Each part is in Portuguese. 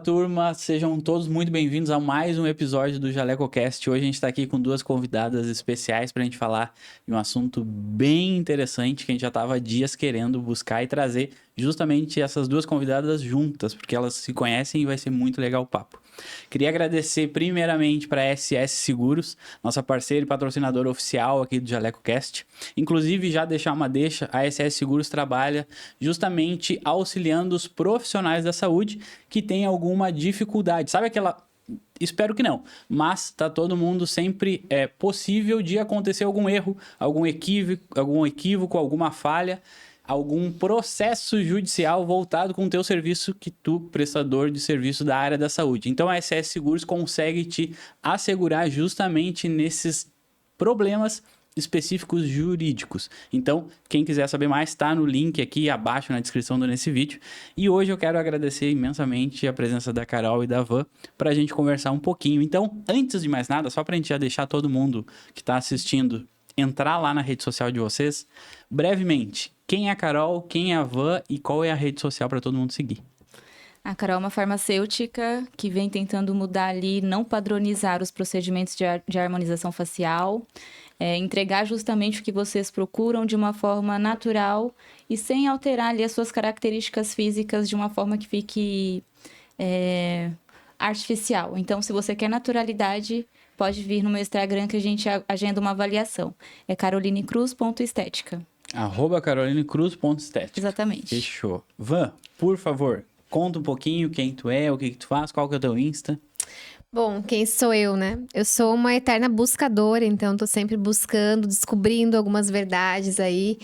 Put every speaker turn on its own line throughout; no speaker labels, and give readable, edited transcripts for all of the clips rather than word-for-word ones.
turma, sejam todos muito bem-vindos a mais um episódio do JalecoCast. Hoje a gente está aqui com duas convidadas especiais para a gente falar de um assunto bem interessante que a gente já estava há dias querendo buscar e trazer justamente essas duas convidadas juntas, porque elas se conhecem e vai ser muito legal o papo. Queria agradecer primeiramente para a SS Seguros, nossa parceira e patrocinadora oficial aqui do JalecoCast. Inclusive, já deixar uma deixa, a SS Seguros trabalha justamente auxiliando os profissionais da saúde que têm alguma dificuldade. Sabe aquela... Espero que não, mas tá todo mundo sempre possível de acontecer algum erro, algum equívoco, alguma falha, algum processo judicial voltado com o teu serviço que tu, prestador de serviço da área da saúde. Então a SS Seguros consegue te assegurar justamente nesses problemas específicos jurídicos. Então, quem quiser saber mais, está no link aqui abaixo na descrição desse vídeo. E hoje eu quero agradecer imensamente a presença da Carol e da Van para a gente conversar um pouquinho. Então, antes de mais nada, só para a gente já deixar todo mundo que está assistindo entrar lá na rede social de vocês, brevemente, quem é a Carol, quem é a Van e qual é a rede social para todo mundo seguir?
A Carol é uma farmacêutica que vem tentando mudar ali, não padronizar os procedimentos de harmonização facial, entregar justamente o que vocês procuram de uma forma natural e sem alterar ali as suas características físicas de uma forma que fique artificial. Então, se você quer naturalidade, pode vir no meu Instagram que a gente agenda uma avaliação. É carolinecruz.estética.
@carolinecruz.estética.
Exatamente.
Fechou. Van, por favor, conta um pouquinho quem tu é, o que tu faz, qual que é o teu Insta.
Bom, quem sou eu, né? Eu sou uma eterna buscadora, então tô sempre buscando, descobrindo algumas verdades aí.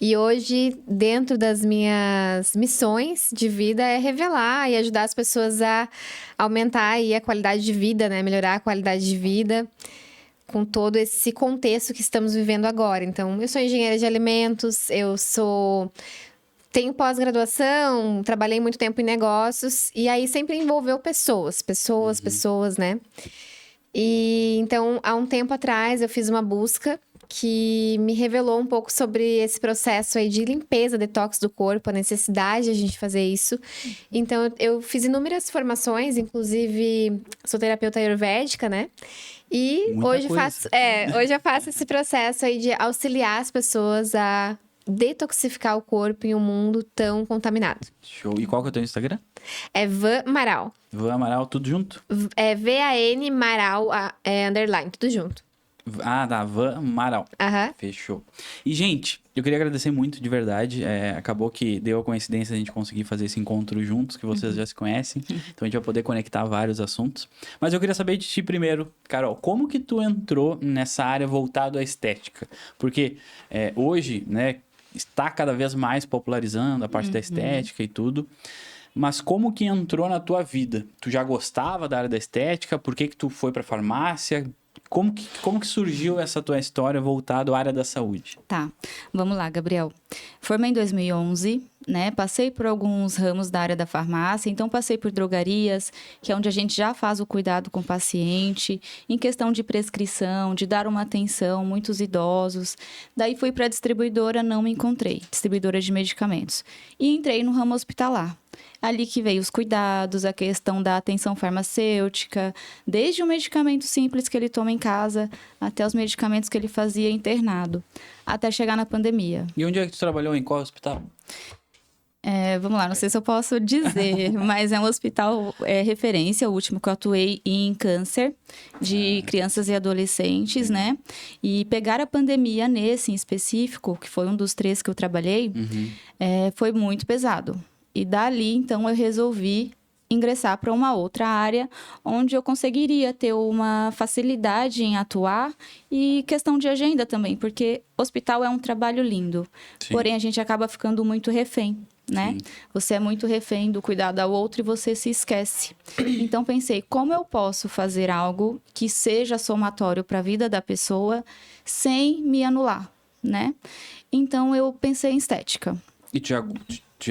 E hoje, dentro das minhas missões de vida, é revelar e ajudar as pessoas a aumentar aí a qualidade de vida, né? Melhorar a qualidade de vida com todo esse contexto que estamos vivendo agora. Então, eu sou engenheira de alimentos, tenho pós-graduação, trabalhei muito tempo em negócios, e aí sempre envolveu pessoas, né? E então, há um tempo atrás, eu fiz uma busca que me revelou um pouco sobre esse processo aí de limpeza, detox do corpo, a necessidade de a gente fazer isso. Então, eu fiz inúmeras formações, inclusive sou terapeuta ayurvédica, né? E hoje eu faço esse processo aí de auxiliar as pessoas a detoxificar o corpo em um mundo tão contaminado.
Show. E qual que é o teu Instagram?
É Van Maral.
Van Amaral, tudo junto?
É VAN Maral, underline, tudo junto.
Ah, tá. Van Amaral.
Aham.
Fechou. E, gente, eu queria agradecer muito, de verdade. Acabou que deu a coincidência a gente conseguir fazer esse encontro juntos, que vocês já se conhecem. Então, a gente vai poder conectar vários assuntos. Mas eu queria saber de ti primeiro, Carol. Como que tu entrou nessa área voltada à estética? Porque hoje, né, está cada vez mais popularizando a parte da estética e tudo. Mas como que entrou na tua vida? Tu já gostava da área da estética? Por que tu foi pra farmácia? Como que surgiu essa tua história voltada à área da saúde?
Tá, vamos lá, Gabriel. Formei em 2011, né? Passei por alguns ramos da área da farmácia, então passei por drogarias, que é onde a gente já faz o cuidado com o paciente, em questão de prescrição, de dar uma atenção, muitos idosos. Daí fui para a distribuidora, não me encontrei, distribuidora de medicamentos. E entrei no ramo hospitalar. Ali que veio os cuidados, a questão da atenção farmacêutica, desde o medicamento simples que ele toma em casa, até os medicamentos que ele fazia internado, até chegar na pandemia.
E onde é que tu trabalhou? Em qual hospital?
Vamos lá, não sei se eu posso dizer, mas é um hospital referência, o último que eu atuei em câncer de crianças e adolescentes, né? E pegar a pandemia nesse em específico, que foi um dos 3 que eu trabalhei, foi muito pesado. E dali, então, eu resolvi ingressar para uma outra área onde eu conseguiria ter uma facilidade em atuar e questão de agenda também, porque hospital é um trabalho lindo,
Sim.
Porém a gente acaba ficando muito refém, né?
Sim.
Você é muito refém do cuidado ao outro e você se esquece. Então pensei, como eu posso fazer algo que seja somatório para a vida da pessoa sem me anular, né? Então eu pensei em estética.
E tu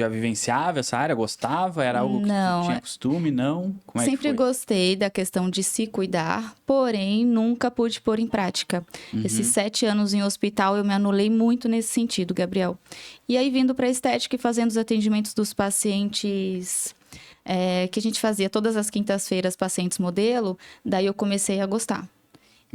já vivenciava essa área? Gostava? Era algo que tu tinha costume? Não? Como é
Sempre
que foi?
gostei da questão de se cuidar, porém nunca pude pôr em prática. Esses 7 anos em hospital eu me anulei muito nesse sentido, Gabriel. E aí vindo para a estética e fazendo os atendimentos dos pacientes que a gente fazia todas as quintas-feiras pacientes modelo, daí eu comecei a gostar.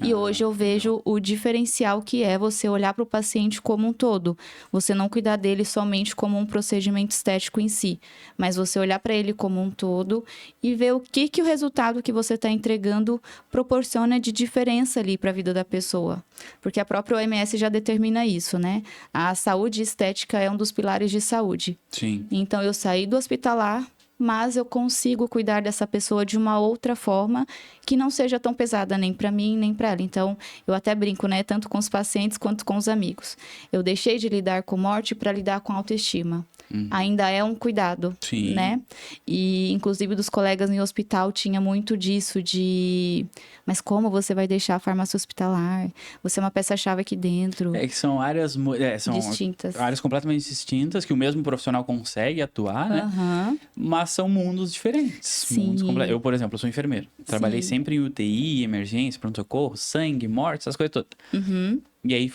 E hoje eu vejo o diferencial que é você olhar para o paciente como um todo. Você não cuidar dele somente como um procedimento estético em si, mas você olhar para ele como um todo e ver o que o resultado que você está entregando proporciona de diferença ali para a vida da pessoa. Porque a própria OMS já determina isso, né? A saúde estética é um dos pilares de saúde.
Sim.
Então, eu saí do hospitalar, mas eu consigo cuidar dessa pessoa de uma outra forma que não seja tão pesada nem para mim, nem para ela. Então, eu até brinco, né? Tanto com os pacientes quanto com os amigos. Eu deixei de lidar com morte para lidar com autoestima. Ainda é um cuidado,
Sim.
né? E, inclusive, dos colegas no hospital tinha muito disso de... Mas como você vai deixar a farmácia hospitalar? Você é uma peça-chave aqui dentro.
É que são áreas são
distintas.
áreas completamente distintas, que o mesmo profissional consegue atuar, né?
Aham.
Mas são mundos diferentes.
Sim.
Mundos eu, por exemplo, sou enfermeiro. Trabalhei sempre em UTI, emergência, pronto-socorro, sangue, morte, essas coisas todas.
Uhum.
E aí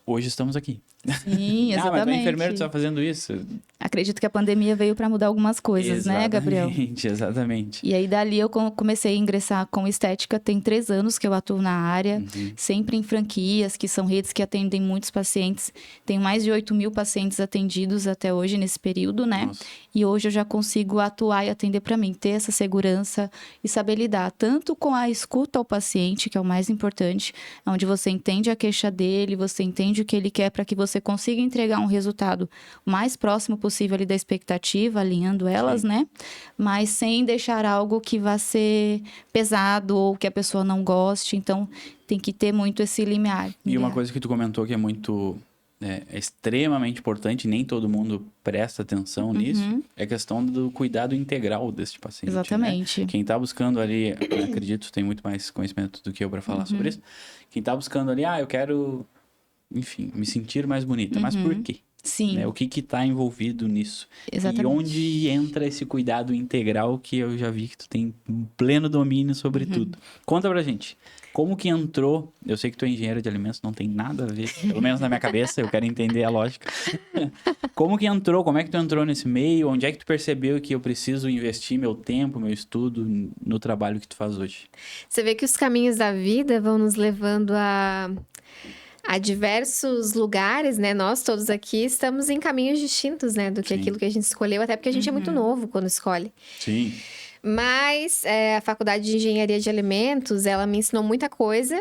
hoje estamos aqui.
Sim, exatamente.
Mas tu é enfermeiro, tu tá fazendo isso?
Acredito que a pandemia veio para mudar algumas coisas, né, Gabriel?
Exatamente.
E aí, dali, eu comecei a ingressar com estética. Tem 3 anos que eu atuo na área, sempre em franquias, que são redes que atendem muitos pacientes. Tem mais de 8.000 pacientes atendidos até hoje, nesse período, né?
Nossa.
E hoje eu já consigo atuar e atender para mim, ter essa segurança e saber lidar tanto com a escuta ao paciente, que é o mais importante, onde você entende a queixa dele, você entende o que ele quer para que você consiga entregar um resultado o mais próximo possível ali da expectativa, alinhando elas, né? Mas sem deixar algo que vá ser pesado ou que a pessoa não goste. Então, tem que ter muito esse limiar.
E uma coisa que tu comentou que é muito... É extremamente importante, nem todo mundo presta atenção nisso, é a questão do cuidado integral desse paciente.
Exatamente.
Né? Quem tá buscando ali, eu acredito, tem muito mais conhecimento do que eu para falar sobre isso. Quem tá buscando ali, eu quero, enfim, me sentir mais bonita. Mas por quê?
Sim.
Né? O que tá envolvido nisso?
Exatamente.
E onde entra esse cuidado integral que eu já vi que tu tem pleno domínio sobre tudo. Conta pra gente. Como que entrou? Eu sei que tu é engenheiro de alimentos, não tem nada a ver, pelo menos na minha cabeça, eu quero entender a lógica. Como que entrou? Como é que tu entrou nesse meio? Onde é que tu percebeu que eu preciso investir meu tempo, meu estudo no trabalho que tu faz hoje?
Você vê que os caminhos da vida vão nos levando a diversos lugares, né? Nós todos aqui estamos em caminhos distintos, né? Do que aquilo que a gente escolheu, até porque a gente é muito novo quando escolhe.
Sim.
Mas a faculdade de engenharia de alimentos, ela me ensinou muita coisa,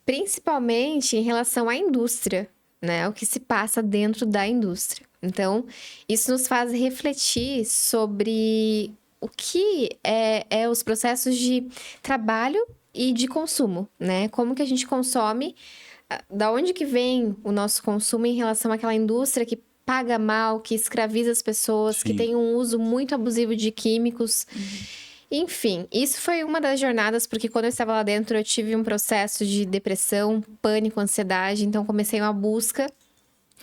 principalmente em relação à indústria, né? O que se passa dentro da indústria. Então, isso nos faz refletir sobre o que é os processos de trabalho e de consumo, né? Como que a gente consome, da onde que vem o nosso consumo em relação àquela indústria que paga mal, que escraviza as pessoas, que tem um uso muito abusivo de químicos. Enfim, isso foi uma das jornadas, porque quando eu estava lá dentro, eu tive um processo de depressão, pânico, ansiedade. Então, comecei uma busca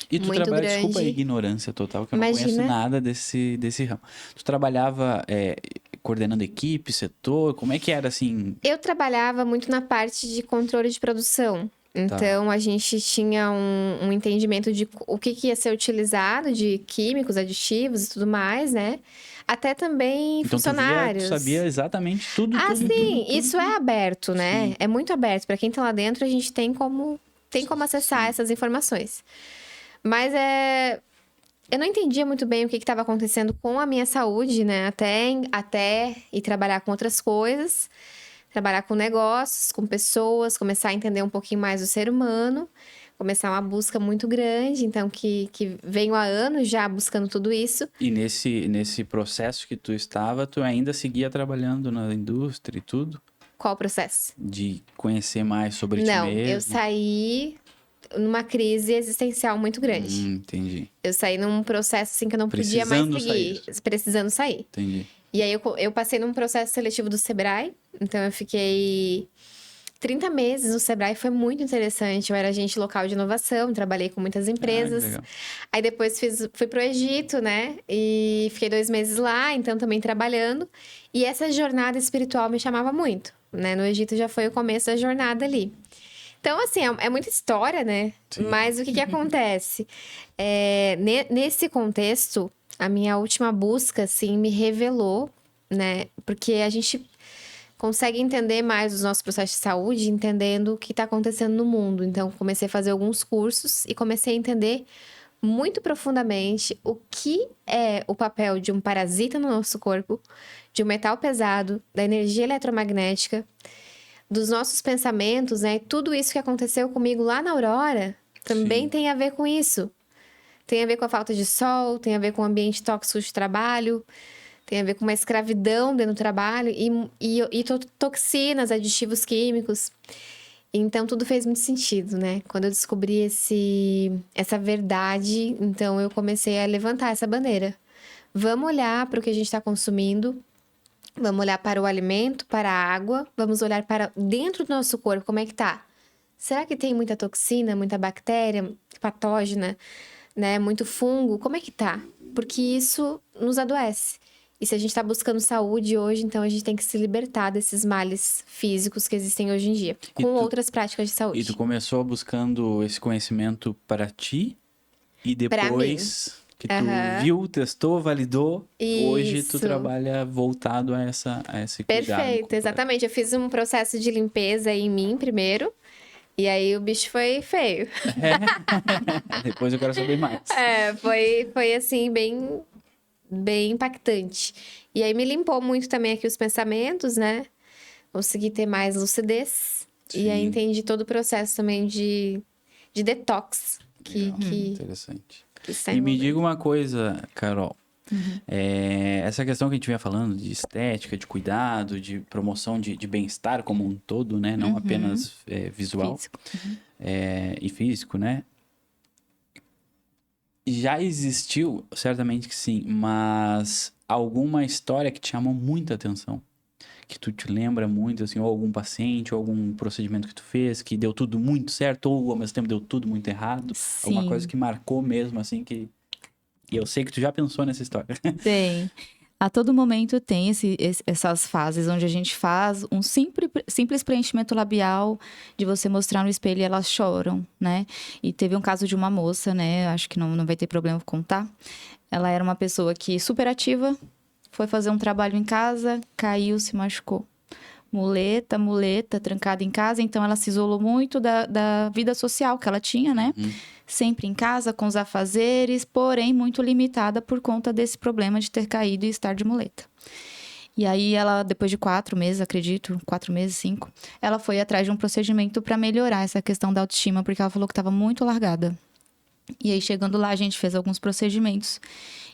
E tu
muito
trabalha,
grande.
desculpa a ignorância total, que eu
Imagina.
não conheço nada desse ramo. Tu trabalhava coordenando equipe, setor, como é que era assim?
Eu trabalhava muito na parte de controle de produção. Então, a gente tinha um entendimento de o que ia ser utilizado de químicos, aditivos e tudo mais, né? Até também
Então,
funcionários.
tu sabia exatamente tudo,
Ah,
tudo,
sim,
tudo.
isso é aberto, né?
Sim.
É muito aberto. Para quem tá lá dentro, a gente tem como acessar essas informações. Mas eu não entendia muito bem o que estava acontecendo com a minha saúde, né? Até ir trabalhar com outras coisas. Trabalhar com negócios, com pessoas, começar a entender um pouquinho mais do ser humano, começar uma busca muito grande, então que venho há anos já buscando tudo isso.
E nesse processo que tu estava, tu ainda seguia trabalhando na indústria e tudo?
Qual o processo?
De conhecer mais sobre ti
Não,
mesmo?
eu saí numa crise existencial muito grande.
Entendi,
Eu saí num processo assim que eu não podia mais
Precisando
seguir,
sair.
precisando sair.
entendi.
E aí eu passei num processo seletivo do Sebrae, então eu fiquei 30 meses no Sebrae, foi muito interessante. Eu era agente local de inovação, trabalhei com muitas empresas.
legal.
Aí depois fui pro Egito, né? E fiquei 2 meses lá, então também trabalhando. E essa jornada espiritual me chamava muito, né? No Egito já foi o começo da jornada ali. Então, assim, é muita história, né?
Sim.
Mas o que acontece? Nesse contexto, A minha última busca, assim, me revelou, né? Porque a gente consegue entender mais os nossos processos de saúde entendendo o que está acontecendo no mundo. Então, comecei a fazer alguns cursos e comecei a entender muito profundamente o que é o papel de um parasita no nosso corpo, de um metal pesado, da energia eletromagnética, dos nossos pensamentos, né? E tudo isso que aconteceu comigo lá na Aurora também
Sim.
tem a ver com isso. Tem a ver com a falta de sol, tem a ver com o ambiente tóxico de trabalho, tem a ver com uma escravidão dentro do trabalho e toxinas, aditivos químicos. Então, tudo fez muito sentido, né? Quando eu descobri essa verdade, então eu comecei a levantar essa bandeira. Vamos olhar para o que a gente está consumindo, vamos olhar para o alimento, para a água, vamos olhar para dentro do nosso corpo, como é que tá? Será que tem muita toxina, muita bactéria patógena, né? Muito fungo? Como é que tá? Porque isso nos adoece. E se a gente está buscando saúde hoje, então a gente tem que se libertar desses males físicos que existem hoje em dia, com outras práticas de saúde.
E tu começou buscando esse conhecimento para ti e depois que tu viu, testou, validou, hoje tu
Isso.
trabalha voltado a esse cuidado.
Perfeito, exatamente. Eu fiz um processo de limpeza em mim primeiro, e aí o bicho foi feio.
Depois eu quero saber mais.
Foi assim, bem impactante. E aí me limpou muito também aqui os pensamentos, né? Consegui ter mais lucidez. E aí
Sim.
entendi todo o processo também de detox que
Interessante.
está
E me
envolvendo.
diga uma coisa, Carol. Essa questão que a gente vinha falando de estética, de cuidado, de promoção de bem-estar como um todo, né? Não apenas visual
Físico.
e físico, né? Já existiu, certamente que sim, mas alguma história que te chamou muita atenção? Que tu te lembra muito, assim, ou algum paciente, ou algum procedimento que tu fez, que deu tudo muito certo, ou ao mesmo tempo deu tudo muito errado? Alguma
Sim.
coisa que marcou mesmo, assim, que... E eu sei que tu já pensou nessa história.
Tem. A todo momento tem essas fases onde a gente faz um simples preenchimento labial de você mostrar no espelho e elas choram, né? E teve um caso de uma moça, né? Acho que não vai ter problema contar. Ela era uma pessoa que super ativa, foi fazer um trabalho em casa, caiu, se machucou. Muleta, trancada em casa. Então, ela se isolou muito da vida social que ela tinha, né? Sempre em casa, com os afazeres, porém muito limitada por conta desse problema de ter caído e estar de muleta. E aí, ela, depois de 4 meses, acredito, 4 meses, 5, ela foi atrás de um procedimento para melhorar essa questão da autoestima, porque ela falou que estava muito largada. E aí, chegando lá, a gente fez alguns procedimentos.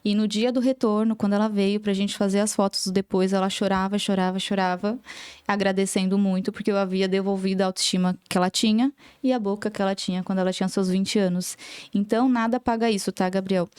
E no dia do retorno, quando ela veio pra gente fazer as fotos depois, ela chorava, agradecendo muito, porque eu havia devolvido a autoestima que ela tinha e a boca que ela tinha quando ela tinha seus 20 anos. Então, nada paga isso, tá, Gabriel?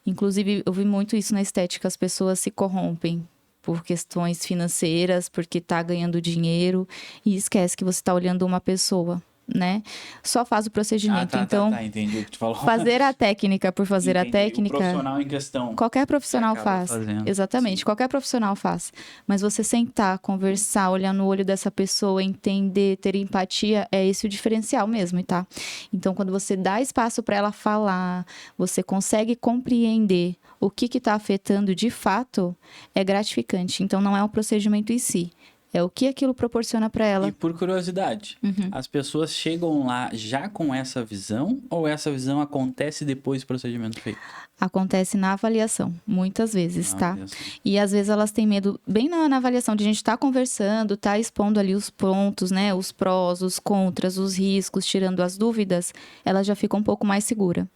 Inclusive, eu vi muito isso na estética, as pessoas se corrompem por questões financeiras, porque tá ganhando dinheiro e esquece que você tá olhando uma pessoa, né? Só faz o procedimento. Então,
entendi o que tu falou.
fazer a técnica por fazer a
Entendi.
técnica.
O profissional em questão.
Qualquer profissional
acaba
faz.
fazendo.
Exatamente,
Sim.
qualquer profissional faz. Mas você sentar, conversar, olhar no olho dessa pessoa, entender, ter empatia, é esse o diferencial mesmo, tá? Então, quando você dá espaço para ela falar, você consegue compreender o que tá afetando de fato, é gratificante. Então, não é um procedimento em si. É o que aquilo proporciona para ela.
E por curiosidade, as pessoas chegam lá já com essa visão ou essa visão acontece depois do procedimento feito?
Acontece na avaliação, muitas vezes,
Na
tá?
avaliação.
E às vezes elas têm medo, bem na avaliação, de a gente estar conversando, tá expondo ali os pontos, né? Os prós, os contras, os riscos, tirando as dúvidas, ela já fica um pouco mais segura.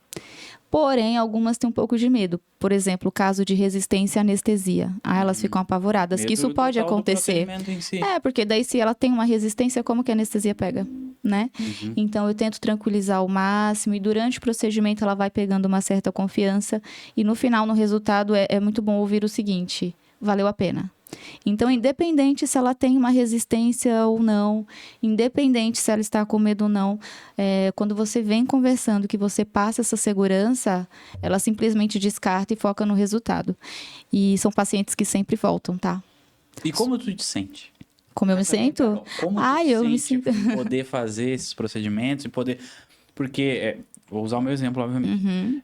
Porém, algumas têm um pouco de medo. Por exemplo, o caso de resistência à anestesia. Elas ficam apavoradas, que isso
Medo
pode
total do
acontecer.
procedimento em si.
Porque daí se ela tem uma resistência, como que a anestesia pega, né? Então, eu tento tranquilizar ao máximo e durante o procedimento ela vai pegando uma certa confiança e no final, no resultado, é muito bom ouvir o seguinte: valeu a pena. Então, independente se ela tem uma resistência ou não, independente se ela está com medo ou não, quando você vem conversando, que você passa essa segurança, ela simplesmente descarta e foca no resultado. E são pacientes que sempre voltam, tá?
E como tu te sente?
Como eu me sinto?
Carol, como tu
Eu me
te sente
sinto.
em poder fazer esses procedimentos, em poder... Porque, vou usar o meu exemplo, obviamente.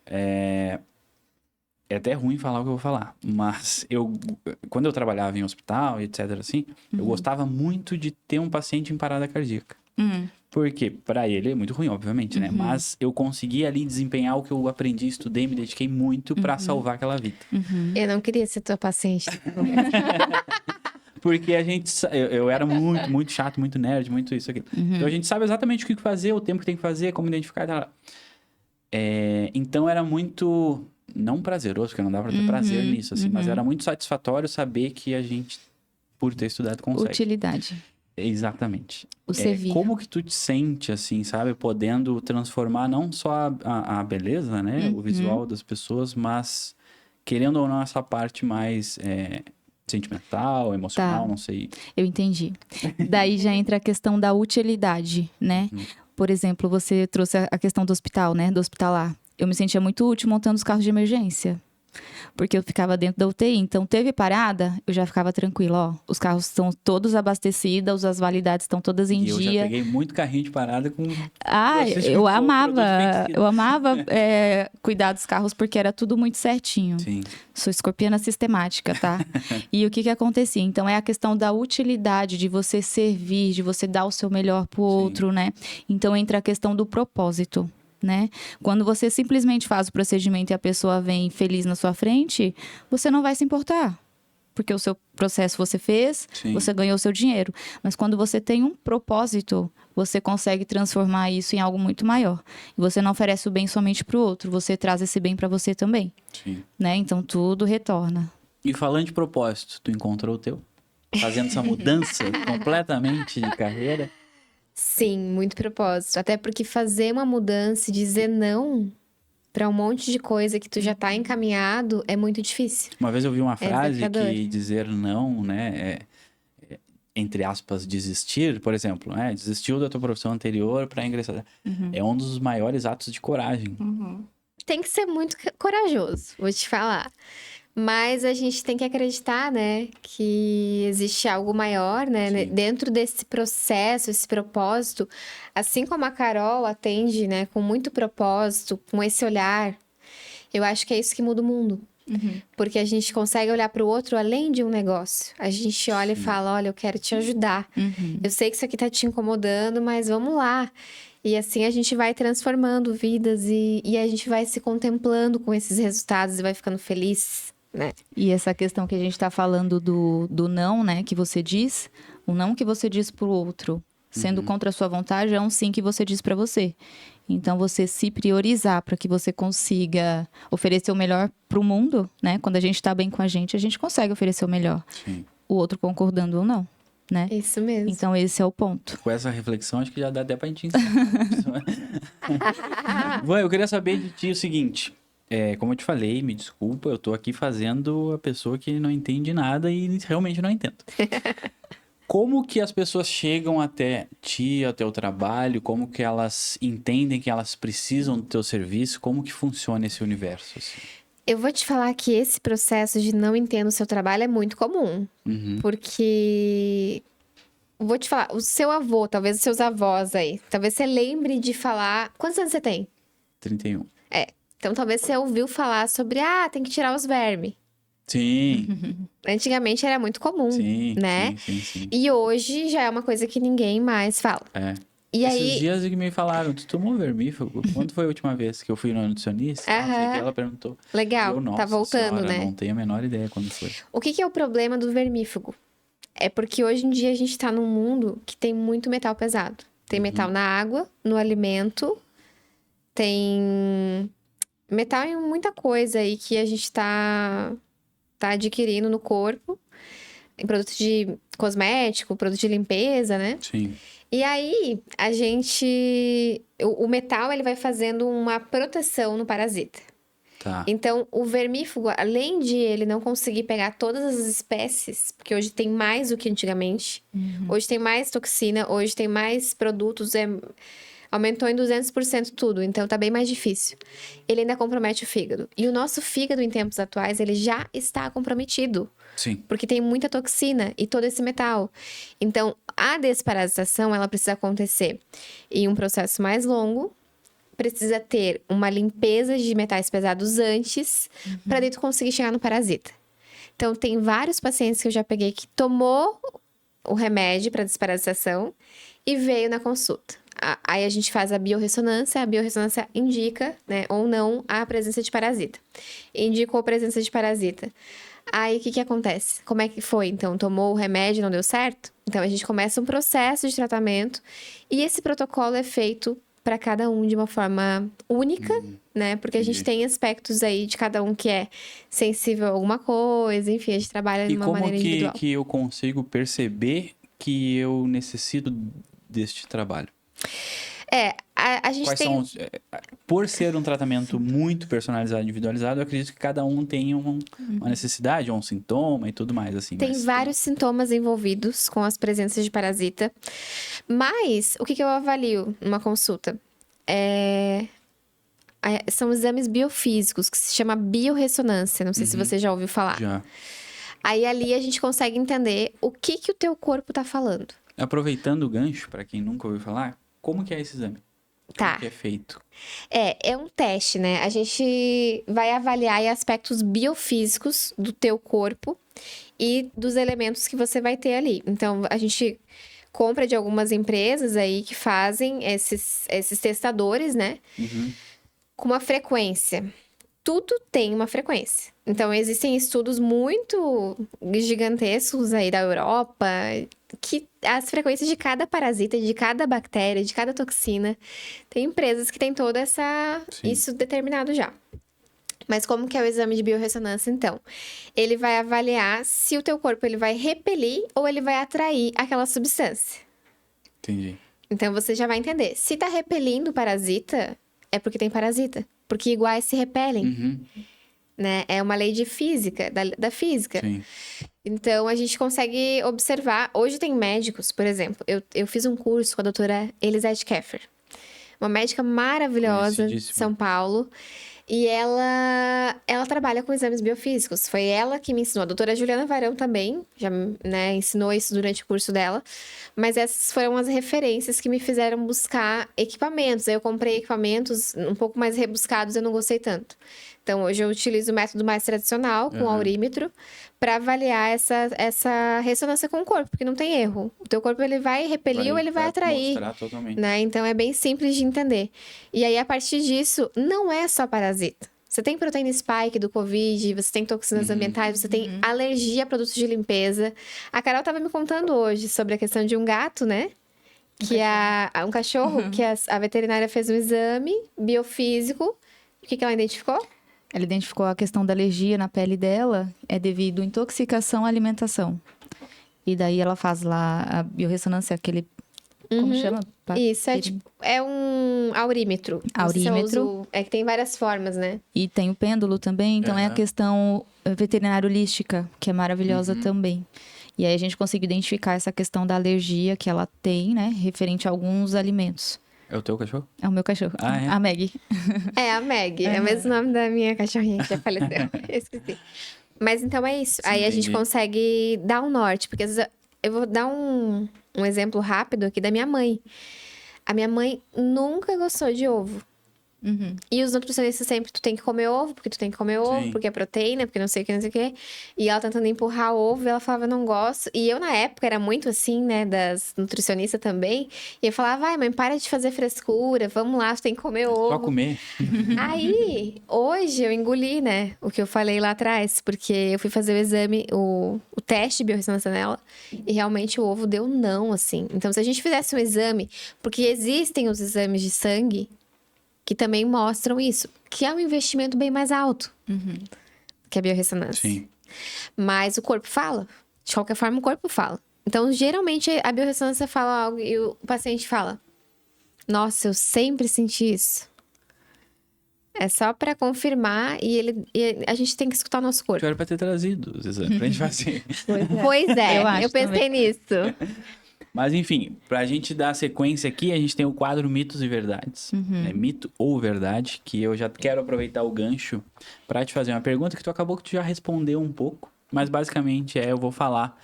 É até ruim falar o que eu vou falar, mas quando eu trabalhava em hospital e etc, assim, eu gostava muito de ter um paciente em parada cardíaca. Porque para ele é muito ruim, obviamente, né? Mas eu consegui ali desempenhar o que eu aprendi, estudei, me dediquei muito para salvar aquela vida.
Eu não queria ser tua paciente.
Porque eu era muito, muito chato, muito nerd, muito isso aqui. Então a gente sabe exatamente o que fazer, o tempo que tem que fazer, como identificar. Tal. Então era muito, não prazeroso, porque não dá pra ter prazer nisso, assim, mas era muito satisfatório saber que a gente, por ter estudado, consegue.
Utilidade.
Exatamente.
O servir.
Como que tu te sente, assim, sabe? Podendo transformar não só a beleza, né? O visual das pessoas, mas querendo ou não essa parte mais sentimental, emocional, não sei.
Eu entendi. Daí já entra a questão da utilidade, né? Por exemplo, você trouxe a questão do hospital, né? Do hospitalar. Eu me sentia muito útil montando os carros de emergência. Porque eu ficava dentro da UTI. Então, teve parada, eu já ficava tranquila. Ó, os carros estão todos abastecidos, as validades estão todas em
Eu
dia.
já peguei muito carrinho de parada com...
Eu amava cuidar dos carros porque era tudo muito certinho.
Sim.
Sou escorpiana sistemática, tá? E o que acontecia? Então, é a questão da utilidade, de você servir, de você dar o seu melhor pro outro, né? Então, entra a questão do propósito. Né? Quando você simplesmente faz o procedimento e a pessoa vem feliz na sua frente, você não vai se importar. Porque o seu processo você fez, você ganhou o seu dinheiro. Mas quando você tem um propósito, você consegue transformar isso em algo muito maior. E você não oferece o bem somente para o outro, você traz esse bem para você também.
Sim.
Né? Então tudo retorna.
E falando de propósito, tu encontrou o teu? Fazendo essa mudança completamente de carreira?
Sim, muito propósito. Até porque fazer uma mudança e dizer não para um monte de coisa que tu já tá encaminhado é muito difícil.
Uma vez eu vi uma frase
desafiador.
que dizer não, né, entre aspas, desistir, por exemplo, né, desistiu da tua profissão anterior para ingressar. É um dos maiores atos de coragem.
Tem que ser muito corajoso, vou te falar. Mas a gente tem que acreditar, né, que existe algo maior, né, dentro desse processo, esse propósito. Assim como a Carol atende, né, com muito propósito, com esse olhar, eu acho que é isso que muda o mundo. Porque a gente consegue olhar para o outro além de um negócio. A gente olha e fala, olha, eu quero te ajudar. Eu sei que isso aqui tá te incomodando, mas vamos lá. E assim a gente vai transformando vidas e a gente vai se contemplando com esses resultados e vai ficando feliz. Né?
E essa questão que a gente está falando do não, né, que você diz, o não que você diz pro outro, sendo contra a sua vontade, é um sim que você diz para você. Então, você se priorizar para que você consiga oferecer o melhor pro mundo, né? Quando a gente está bem com a gente consegue oferecer o melhor.
Sim.
O outro concordando ou não, né?
Isso mesmo.
Então, esse é o ponto.
Com essa reflexão, acho que já dá até pra gente ensinar. Vã, eu queria saber de ti o seguinte... como eu te falei, me desculpa, eu tô aqui fazendo a pessoa que não entende nada e realmente não entendo. Como que as pessoas chegam até ti, até o trabalho? Como que elas entendem que elas precisam do teu serviço? Como que funciona esse universo? Assim?
Eu vou te falar que esse processo de não entender o seu trabalho é muito comum. Porque... Vou te falar, o seu avô, talvez os seus avós aí, talvez você lembre de falar... Quantos anos você tem?
31.
Então, talvez você ouviu falar sobre, tem que tirar os vermes.
Sim.
Antigamente era muito comum, né?
Sim.
E hoje já é uma coisa que ninguém mais fala. E
Esses dias que me falaram, tu tomou vermífugo? Quando foi a última vez que eu fui no nutricionista? Que ela perguntou.
Legal, tá voltando,
senhora,
né?
Não tenho a menor ideia quando foi.
O que é o problema do vermífugo? É porque hoje em dia a gente tá num mundo que tem muito metal pesado. Tem metal na água, no alimento, tem... metal em muita coisa aí que a gente tá adquirindo no corpo. Em produto de cosmético, produto de limpeza, né?
Sim.
E aí, a gente... O metal, ele vai fazendo uma proteção no parasita.
Tá.
Então, o vermífugo, além de ele não conseguir pegar todas as espécies, porque hoje tem mais do que antigamente. Hoje tem mais toxina, hoje tem mais produtos... Aumentou em 200% tudo, então tá bem mais difícil. Ele ainda compromete o fígado. E o nosso fígado, em tempos atuais, ele já está comprometido.
Sim.
Porque tem muita toxina e todo esse metal. Então, a desparasitação, ela precisa acontecer em um processo mais longo, precisa ter uma limpeza de metais pesados antes, para daí tu conseguir chegar no parasita. Então, tem vários pacientes que eu já peguei que tomou o remédio para desparasitação e veio na consulta. Aí a gente faz a biorressonância indica, né, ou não, a presença de parasita. Indicou a presença de parasita. Aí, o que acontece? Como é que foi? Então, tomou o remédio e não deu certo? Então, a gente começa um processo de tratamento e esse protocolo é feito para cada um de uma forma única, né? Porque a gente tem aspectos aí de cada um que é sensível a alguma coisa, enfim, a gente trabalha de uma maneira individual.
E como que eu consigo perceber que eu necessito deste trabalho?
A gente
Quais
tem...
são por ser um tratamento muito personalizado, individualizado, eu acredito que cada um tem uma necessidade, ou um sintoma e tudo mais, assim.
Tem vários sintomas envolvidos com as presenças de parasita. Mas, o que eu avalio numa consulta? São exames biofísicos, que se chama biorressonância. Não sei se você já ouviu falar.
Já.
Aí, ali, a gente consegue entender o que o teu corpo tá falando.
Aproveitando o gancho, para quem nunca ouviu falar, como que é esse exame?
Tá.
Como que é feito?
É um teste, né? A gente vai avaliar aí aspectos biofísicos do teu corpo e dos elementos que você vai ter ali. Então, a gente compra de algumas empresas aí que fazem esses testadores, né? Com uma frequência. Tudo tem uma frequência. Então, existem estudos muito gigantescos aí da Europa, que as frequências de cada parasita, de cada bactéria, de cada toxina, tem empresas que têm toda isso determinado já. Mas como que é o exame de biorressonância, então? Ele vai avaliar se o teu corpo ele vai repelir ou ele vai atrair aquela substância.
Entendi.
Então, você já vai entender. Se tá repelindo o parasita, é porque tem parasita. Porque iguais se repelem, né? É uma lei de física, da física.
Sim.
Então, a gente consegue observar... Hoje tem médicos, por exemplo. Eu fiz um curso com a doutora Elisete Keffer. Uma médica maravilhosa de São Paulo. E ela trabalha com exames biofísicos. Foi ela que me ensinou. A doutora Juliana Varão também, já, né, ensinou isso durante o curso dela. Mas essas foram as referências que me fizeram buscar equipamentos. Aí eu comprei equipamentos um pouco mais rebuscados, eu não gostei tanto. Então, hoje eu utilizo o método mais tradicional, com aurímetro, para avaliar essa ressonância com o corpo, porque não tem erro. O teu corpo ele vai repelir ou ele vai atrair.
Totalmente.
Né? Então, é bem simples de entender. E aí, a partir disso, não é só parasita. Você tem proteína spike do Covid, você tem toxinas ambientais, você tem alergia a produtos de limpeza. A Carol estava me contando hoje sobre a questão de um gato, né? Que um cachorro, que a veterinária fez um exame biofísico. O que ela identificou?
Ela identificou a questão da alergia na pele dela, é devido à intoxicação à alimentação. E daí ela faz lá a biorressonância, aquele... Como chama?
Isso, é um aurímetro.
Aurímetro.
É que tem várias formas, né?
E tem o pêndulo também, então é a questão veterinária holística, que é maravilhosa também. E aí a gente consegue identificar essa questão da alergia que ela tem, né? Referente a alguns alimentos.
É o teu cachorro?
É o meu cachorro.
Ah, é?
A Meg.
É, a Meg. É o mesmo nome da minha cachorrinha que já faleceu. Esqueci. Mas então é isso.
Sim,
aí a gente
entendi.
consegue dar um norte. Porque às vezes eu vou dar um exemplo rápido aqui da minha mãe. A minha mãe nunca gostou de ovo. E os nutricionistas sempre, tu tem que comer ovo, porque tu tem que comer ovo,
Sim.
porque é proteína, porque não sei o que, não sei o que. E ela tentando empurrar o ovo, e ela falava, eu não gosto. E eu, na época, era muito assim, né, das nutricionistas também. E eu falava, vai, mãe, para de fazer frescura, vamos lá, tu tem que comer ovo.
Só comer.
Aí, hoje eu engoli, né, o que eu falei lá atrás, porque eu fui fazer o exame, o teste de biorressonância nela, e realmente o ovo deu não, assim. Então, se a gente fizesse um exame, porque existem os exames de sangue que também mostram isso, que é um investimento bem mais alto que a biorressonância.
Sim.
Mas o corpo fala. De qualquer forma, o corpo fala. Então, geralmente, a biorressonância fala algo e o paciente fala: nossa, eu sempre senti isso. É só pra confirmar e a gente tem que escutar o nosso corpo.
Eu era pra ter trazido os exames pra gente fazer.
Pois é,
Eu acho
eu pensei nisso.
Mas enfim, pra gente dar sequência aqui, a gente tem o quadro Mitos e Verdades. É mito ou verdade, que eu já quero aproveitar o gancho pra te fazer uma pergunta que tu acabou que tu já respondeu um pouco. Mas basicamente eu vou falar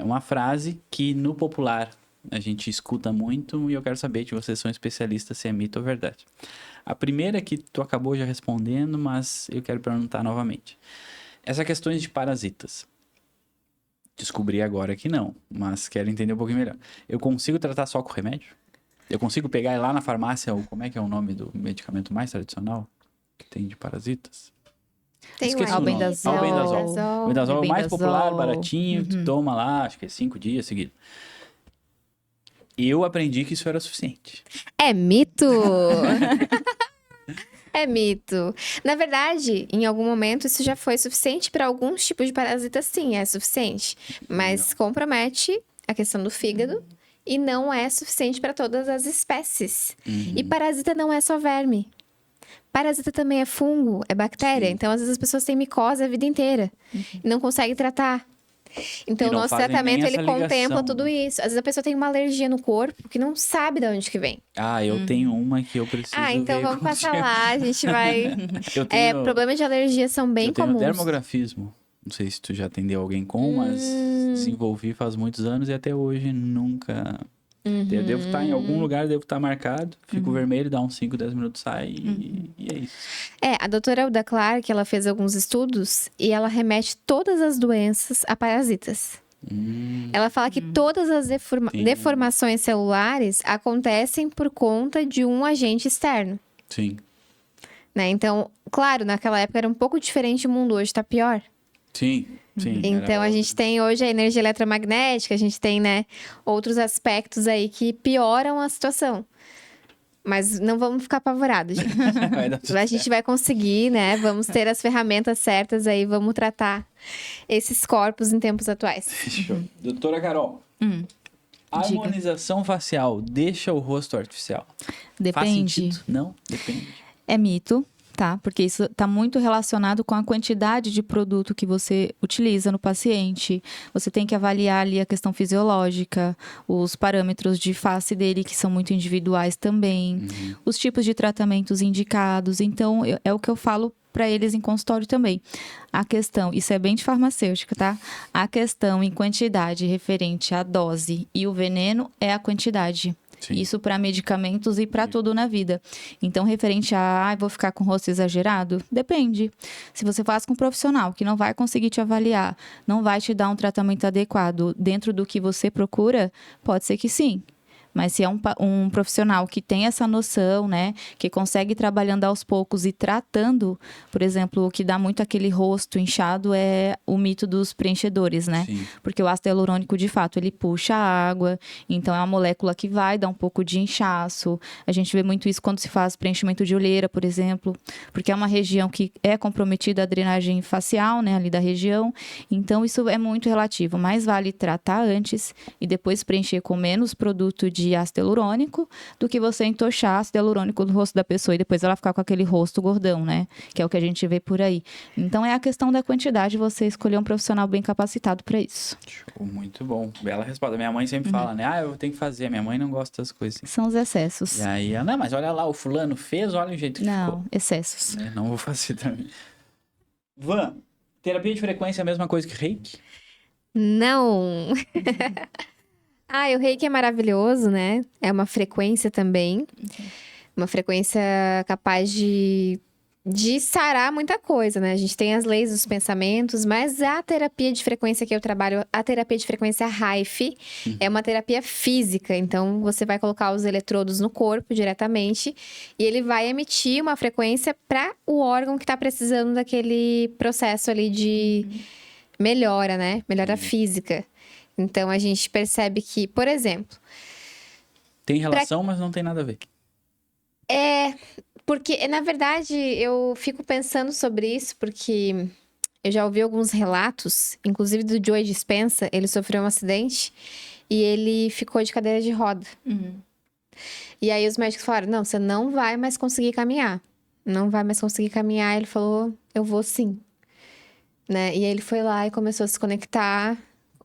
uma frase que no popular A gente escuta muito e eu quero saber de vocês, são especialistas, se é mito ou verdade. A primeira que tu acabou já respondendo, mas eu quero perguntar novamente. Essas questões de parasitas. Descobri agora que não, mas quero entender um pouquinho melhor. Eu consigo tratar só com remédio? Eu consigo pegar lá na farmácia, como é que é o nome do medicamento mais tradicional que tem de parasitas?
Tem
Esqueci
o
o nome.
Albendazol.
Albendazol. Albendazol é o mais
Albendazol.
popular, baratinho, tu toma lá, acho que é 5 dias seguidos. Eu aprendi que isso era suficiente.
É mito! É mito. Na verdade, em algum momento, isso já foi suficiente para alguns tipos de parasitas, sim, é suficiente. Mas compromete a questão do fígado e não é suficiente para todas as espécies. E parasita não é só verme. Parasita também é fungo, é bactéria.
Sim.
Então, às vezes, as pessoas têm micose a vida inteira e não conseguem tratar. Então,
E
o
não
nosso
fazem
tratamento,
nem
ele
essa
contempla
ligação,
tudo
né?
isso. Às vezes, a pessoa tem uma alergia no corpo que não sabe de onde que vem.
Ah, eu tenho uma que eu preciso
Então
ver
vamos passar
contigo.
lá, a gente vai...
Eu tenho,
Problemas de alergia são bem
eu tenho
comuns.
dermografismo. Não sei se tu já atendeu alguém com, mas desenvolvi faz muitos anos e até hoje nunca... Eu devo estar em algum lugar, devo estar marcado, fico vermelho, dá uns 5, 10 minutos, sai e é isso.
A doutora Elda Clark, ela fez alguns estudos e ela remete todas as doenças a parasitas. Ela fala que todas as
Sim.
deformações celulares acontecem por conta de um agente externo,
Sim,
né? Então, claro, naquela época era um pouco diferente o mundo, hoje tá pior.
sim.
Então,
era
a gente tem hoje a energia eletromagnética, a gente tem, né, outros aspectos aí que pioram a situação. Mas não vamos ficar apavorados, gente.
Vai dar tudo
A gente vai conseguir, né? Vamos ter as ferramentas certas aí, vamos tratar esses corpos em tempos atuais.
Show. Doutora Carol, a
Diga.
harmonização facial deixa o rosto artificial? Faz
Depende.
sentido? Não? Depende.
É mito, tá? Porque isso está muito relacionado com a quantidade de produto que você utiliza no paciente. Você tem que avaliar ali a questão fisiológica, os parâmetros de face dele, que são muito individuais também, os tipos de tratamentos indicados. Então, é o que eu falo para eles em consultório também. A questão, isso é bem de farmacêutica, tá? A questão em quantidade referente à dose e o veneno é a quantidade.
Sim.
Isso para medicamentos e para tudo na vida. Então, referente a, vou ficar com o rosto exagerado? Depende. Se você faz com um profissional que não vai conseguir te avaliar, não vai te dar um tratamento adequado dentro do que você procura, pode ser que sim. Mas se é um profissional que tem essa noção, né? Que consegue ir trabalhando aos poucos e tratando, por exemplo, o que dá muito aquele rosto inchado é o mito dos preenchedores, né?
Sim.
Porque o ácido hialurônico, de fato, ele puxa a água. Então, é uma molécula que vai dar um pouco de inchaço. A gente vê muito isso quando se faz preenchimento de olheira, por exemplo. Porque é uma região que é comprometida a drenagem facial, né? Ali da região. Então, isso é muito relativo. Mais vale tratar antes e depois preencher com menos produto de ácido hialurônico do que você entochar ácido hialurônico no rosto da pessoa e depois ela ficar com aquele rosto gordão, né? Que é o que a gente vê por aí. Então, é a questão da quantidade, você escolher um profissional bem capacitado para isso.
Show, muito bom. Bela resposta. Minha mãe sempre fala, né? Eu tenho que fazer. Minha mãe não gosta das coisas assim.
São os excessos.
E aí, ela, não, mas olha lá, o fulano fez, olha o jeito que
Não, excessos.
ficou. Né? Não vou fazer também. Van, terapia de frequência é a mesma coisa que reiki?
Não! O reiki é maravilhoso, né? É uma frequência também. Uma frequência capaz de sarar muita coisa, né? A gente tem as leis dos pensamentos, mas a terapia de frequência que eu trabalho, a terapia de frequência HIFE, é uma terapia física. Então, você vai colocar os eletrodos no corpo diretamente e ele vai emitir uma frequência para o órgão que está precisando daquele processo ali de melhora, né? Melhora física. Então, a gente percebe que, por exemplo...
Tem relação, mas não tem nada a ver.
Porque, na verdade, eu fico pensando sobre isso, porque eu já ouvi alguns relatos, inclusive do Joe Dispenza, ele sofreu um acidente e ele ficou de cadeira de roda. E aí os médicos falaram, não, você não vai mais conseguir caminhar. Não vai mais conseguir caminhar. Ele falou, eu vou sim. Né? E aí ele foi lá e começou a se conectar,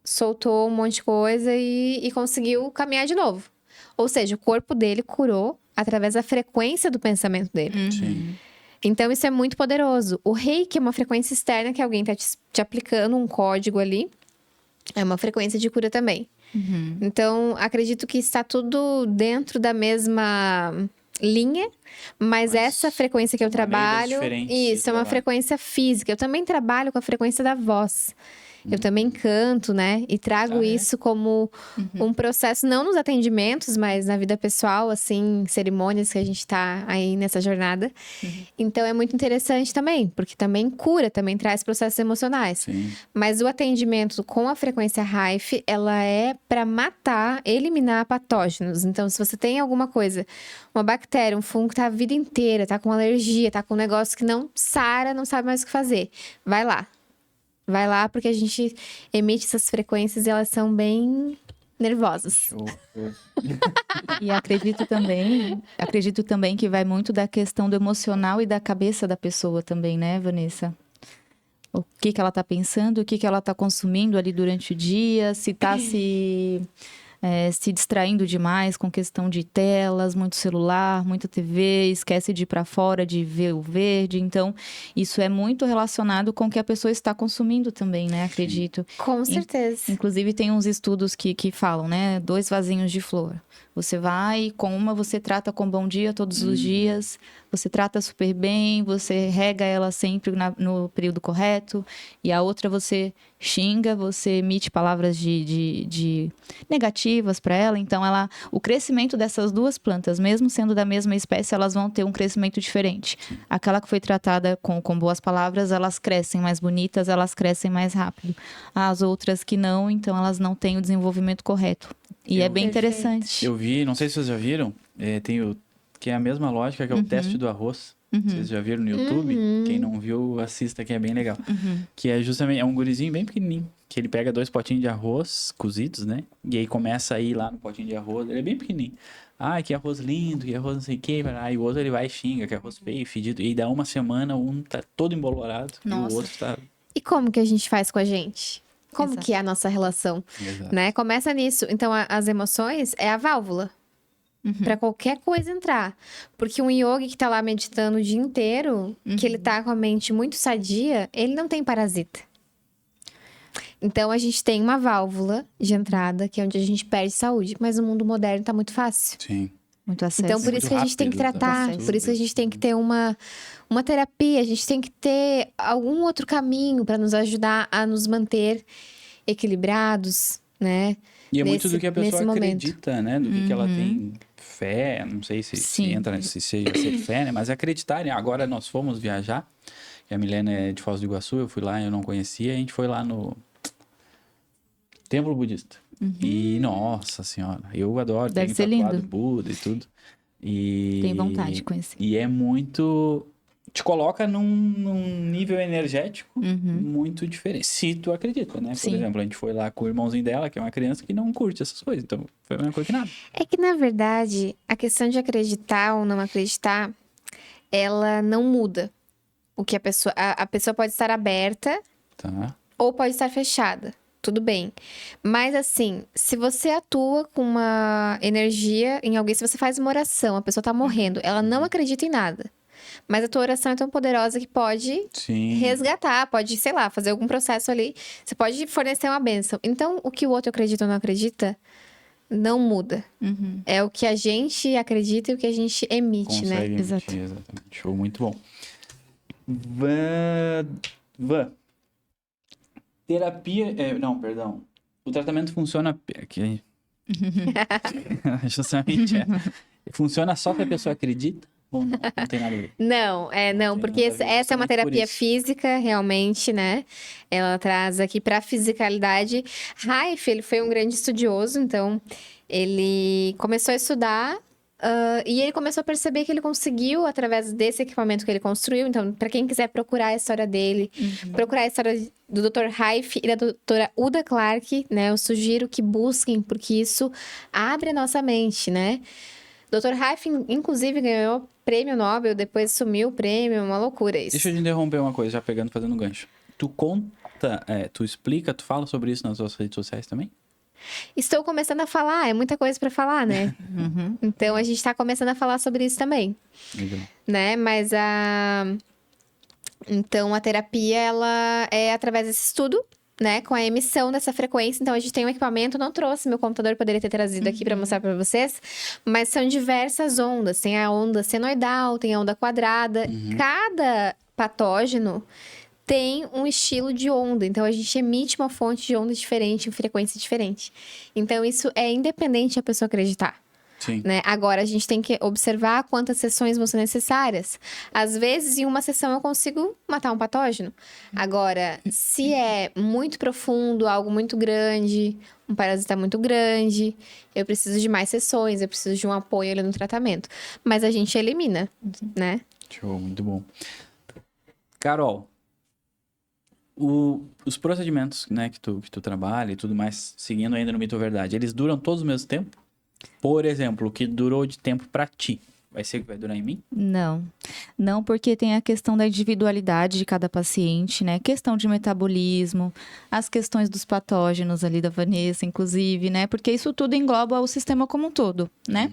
soltou um monte de coisa e conseguiu caminhar de novo. Ou seja, o corpo dele curou através da frequência do pensamento dele.
Sim.
Então, isso é muito poderoso. O reiki é uma frequência externa que alguém está te aplicando um código ali. É uma frequência de cura também. Então, acredito que está tudo dentro da mesma linha, mas essa frequência que eu trabalho, isso é uma frequência física. Eu também trabalho com a frequência da voz. Eu também canto, né? E trago isso como um processo, não nos atendimentos, mas na vida pessoal, assim, cerimônias que a gente tá aí nessa jornada. Então, é muito interessante também, porque também cura, também traz processos emocionais.
Sim.
Mas o atendimento com a frequência Rife, ela é para matar, eliminar patógenos. Então, se você tem alguma coisa, uma bactéria, um fungo que tá a vida inteira, tá com alergia, tá com um negócio que não sara, não sabe mais o que fazer, vai lá. Vai lá, porque a gente emite essas frequências e elas são bem nervosas.
E acredito também que vai muito da questão do emocional e da cabeça da pessoa também, né, Vanessa? O que ela tá pensando, o que ela tá consumindo ali durante o dia, se tá se distraindo demais com questão de telas, muito celular, muita TV, esquece de ir para fora, de ver o verde. Então, isso é muito relacionado com o que a pessoa está consumindo também, né? Acredito.
Com certeza.
Inclusive, tem uns estudos que falam, né? 2 vasinhos de flor. Você vai, com uma você trata com bom dia todos os dias, você trata super bem, você rega ela sempre no período correto, e a outra você xinga, você emite palavras de negativas para ela. Então, o crescimento dessas 2 plantas, mesmo sendo da mesma espécie, elas vão ter um crescimento diferente. Aquela que foi tratada com boas palavras, elas crescem mais bonitas, elas crescem mais rápido. As outras que não, então elas não têm o desenvolvimento correto. E é bem interessante.
Eu vi, não sei se vocês já viram, que é a mesma lógica que é o teste do arroz. Vocês já viram no YouTube? Quem não viu, assista, que é bem legal. Que é justamente, é um gurizinho bem pequenininho, que ele pega 2 potinhos de arroz cozidos, né? E aí começa a ir lá no potinho de arroz, ele é bem pequenininho. Ah, que arroz lindo, que arroz não sei o que. Aí o outro ele vai e xinga, que arroz feio, fedido. E dá uma semana, um tá todo embolorado e o outro tá...
E como que a gente faz com a gente? Como
Exato.
que é a nossa relação?
Exato.
Né? Começa nisso. Então, as emoções é a válvula. Pra qualquer coisa entrar. Porque um yogi que tá lá meditando o dia inteiro, que ele tá com a mente muito sadia, ele não tem parasita. Então, a gente tem uma válvula de entrada, que é onde a gente perde saúde. Mas no mundo moderno tá muito fácil.
Sim.
Muito acesso.
Então, por isso que a gente tem que tratar. Por isso que a gente tem que ter uma terapia. A gente tem que ter algum outro caminho para nos ajudar a nos manter equilibrados, né?
E é muito do que a pessoa acredita, né? Do que ela tem fé. Não sei se entra, se seja ser fé, né? Mas é acreditar, né? Agora nós fomos viajar. E a Milena é de Foz do Iguaçu. Eu fui lá, eu não conhecia. A gente foi lá no Templo Budista. E, nossa senhora, eu adoro.
Deve ser
tatuado
lindo.
Buda e tudo. E...
Tem vontade de conhecer.
E é muito... Te coloca num nível energético muito diferente. Se tu acredita, né? Por
Sim.
exemplo, a gente foi lá com o irmãozinho dela, que é uma criança que não curte essas coisas. Então, foi a mesma coisa que nada.
É que, na verdade, a questão de acreditar ou não acreditar, ela não muda. O que a pessoa pode estar aberta
Tá?
ou pode estar fechada. Tudo bem. Mas assim, se você atua com uma energia em alguém, se você faz uma oração, a pessoa tá morrendo, ela não acredita em nada. Mas a tua oração é tão poderosa que pode
Sim.
resgatar, pode, sei lá, fazer algum processo ali. Você pode fornecer uma bênção. Então, o que o outro acredita ou não acredita, não muda. É o que a gente acredita e o que a gente emite,
Consegue
né?
emitir,
Exato.
exatamente. Show, muito bom. Van. Terapia... não, perdão. O tratamento funciona... Aqui. Justamente, Funciona só se a pessoa acredita? Ou não? Não tem nada a ver.
Não, porque
nada a ver,
essa é uma
justamente por
terapia
isso.
física, realmente, né? Ela traz aqui pra fisicalidade. Raif, ele foi um grande estudioso, então ele começou a estudar e ele começou a perceber que ele conseguiu, através desse equipamento que ele construiu. Então, pra quem quiser procurar a história dele, procurar a história do Dr. Raif e da doutora Uda Clark, né? Eu sugiro que busquem, porque isso abre a nossa mente, né? Dr. Raif, inclusive, ganhou prêmio Nobel, depois sumiu o prêmio, uma loucura isso.
Deixa eu te interromper uma coisa, já pegando, fazendo um gancho. Tu conta, tu explica, tu fala sobre isso nas tuas redes sociais também?
Estou começando a falar, é muita coisa pra falar, né? Então, a gente tá começando a falar sobre isso também,
Legal.
né? Mas Então, a terapia, ela é através desse estudo, né, com a emissão dessa frequência. Então, a gente tem um equipamento, não trouxe, meu computador poderia ter trazido aqui para mostrar para vocês, mas são diversas ondas. Tem a onda senoidal, tem a onda quadrada. Cada patógeno tem um estilo de onda. Então, a gente emite uma fonte de onda diferente, em frequência diferente. Então, isso é independente da pessoa acreditar.
Sim.
Né? Agora, a gente tem que observar quantas sessões vão ser necessárias. Às vezes, em uma sessão, eu consigo matar um patógeno. Agora, se é muito profundo, algo muito grande, um parasita muito grande, eu preciso de mais sessões, eu preciso de um apoio ali no tratamento. Mas a gente elimina, né?
Show, muito bom. Carol, os procedimentos, né, que tu trabalha e tudo mais, seguindo ainda no Mito ou Verdade, eles duram todos o mesmo tempo? Por exemplo, o que durou de tempo pra ti, vai ser o que vai durar em mim?
Não, porque tem a questão da individualidade de cada paciente, né? Questão de metabolismo, as questões dos patógenos ali da Vanessa, inclusive, né? Porque isso tudo engloba o sistema como um todo, né?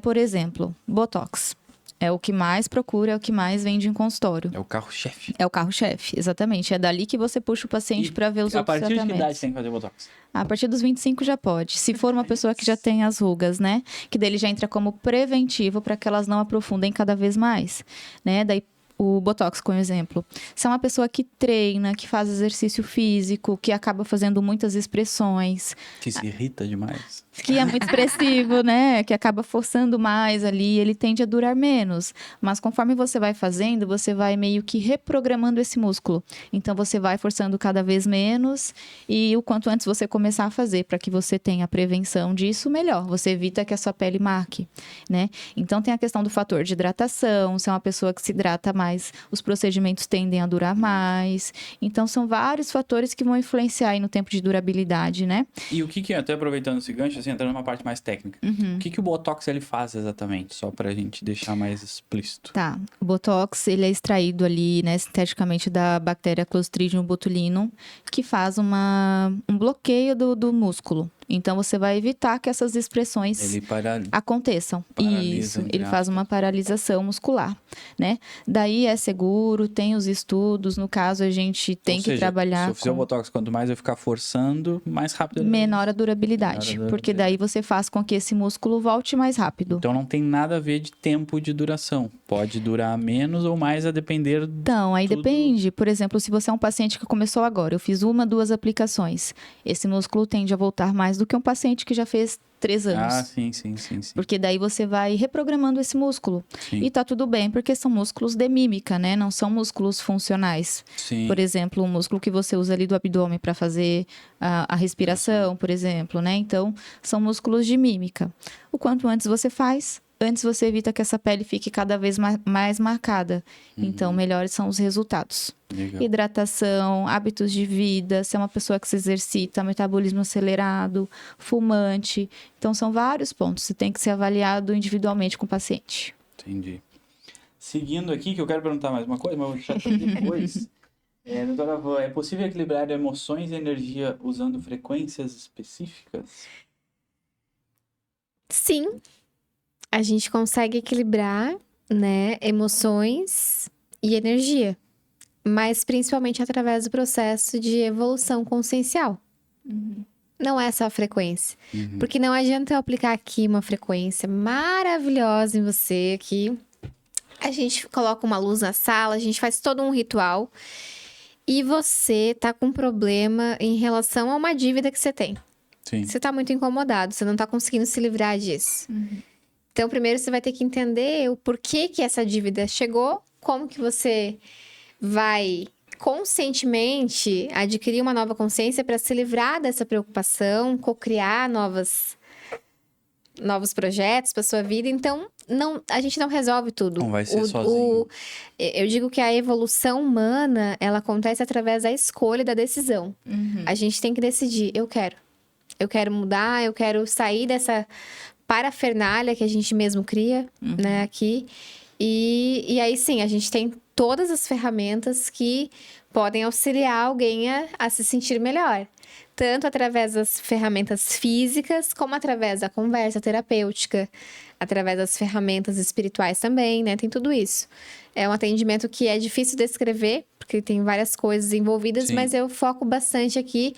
Por exemplo, Botox. É o que mais procura, é o que mais vende em consultório.
É o carro-chefe.
É o carro-chefe, exatamente. É dali que você puxa o paciente para ver os outros tratamentos.
A partir de que idade tem que fazer Botox?
A partir dos 25 já pode. Se for uma pessoa que já tem as rugas, né? Que dele já entra como preventivo para que elas não aprofundem cada vez mais, né? Daí o Botox, como exemplo. Se é uma pessoa que treina, que faz exercício físico, que acaba fazendo muitas expressões.
Que se irrita demais.
Que é muito expressivo, né? Que acaba forçando mais ali, ele tende a durar menos. Mas conforme você vai fazendo, você vai meio que reprogramando esse músculo. Então, você vai forçando cada vez menos e o quanto antes você começar a fazer para que você tenha a prevenção disso, melhor. Você evita que a sua pele marque, né? Então, tem a questão do fator de hidratação. Se é uma pessoa que se hidrata mais, os procedimentos tendem a durar mais. Então, são vários fatores que vão influenciar aí no tempo de durabilidade, né?
E o que até aproveitando esse gancho, assim, entrando numa parte mais técnica, o que o Botox ele faz exatamente? Só pra gente deixar mais explícito.
Tá, o Botox, ele é extraído ali, né, sinteticamente da bactéria Clostridium botulinum, que faz um bloqueio do músculo. Então, você vai evitar que essas expressões aconteçam.
Paralisa,
Isso, ele faz uma paralisação muscular, né? Daí é seguro, tem os estudos. No caso, a gente tem que trabalhar
se eu fizer o Botox, quanto mais eu ficar forçando, mais rápido...
Menor a durabilidade, porque daí você faz com que esse músculo volte mais rápido.
Então, não tem nada a ver de tempo de duração. Pode durar menos ou mais a depender...
Então, aí depende. Por exemplo, se você é um paciente que começou agora, eu fiz 1, 2 aplicações. Esse músculo tende a voltar mais do que um paciente que já fez 3 anos.
Ah, sim.
Porque daí você vai reprogramando esse músculo.
Sim.
E tá tudo bem, porque são músculos de mímica, né? Não são músculos funcionais.
Sim.
Por exemplo, o músculo que você usa ali do abdômen para fazer a respiração, por exemplo, né? Então, são músculos de mímica. O quanto antes você faz, antes você evita que essa pele fique cada vez mais marcada. Então, melhores são os resultados.
Legal.
Hidratação, hábitos de vida, se é uma pessoa que se exercita, metabolismo acelerado, fumante. Então, são vários pontos. Você tem que ser avaliado individualmente com o paciente.
Entendi. Seguindo aqui, que eu quero perguntar mais uma coisa, mas vou deixar para depois. Doutora Van, é possível equilibrar emoções e energia usando frequências específicas?
Sim. A gente consegue equilibrar, né, emoções e energia. Mas principalmente através do processo de evolução consciencial. Não é só a frequência. Porque não adianta eu aplicar aqui uma frequência maravilhosa em você, aqui. A gente coloca uma luz na sala, a gente faz todo um ritual. E você tá com um problema em relação a uma dívida que você tem.
Sim.
Você tá muito incomodado, você não tá conseguindo se livrar disso. Então, primeiro você vai ter que entender o porquê que essa dívida chegou, como que você vai conscientemente adquirir uma nova consciência para se livrar dessa preocupação, cocriar novos projetos para sua vida. Então, a gente não resolve tudo.
Não vai ser sozinho.
Eu digo que a evolução humana, ela acontece através da escolha e da decisão. A gente tem que decidir, eu quero mudar, eu quero sair dessa parafernália que a gente mesmo cria, né, aqui. E aí, sim, a gente tem todas as ferramentas que podem auxiliar alguém a se sentir melhor. Tanto através das ferramentas físicas, como através da conversa terapêutica, através das ferramentas espirituais também, né? Tem tudo isso. É um atendimento que é difícil descrever, porque porque tem várias coisas envolvidas,
Sim.
mas eu foco bastante aqui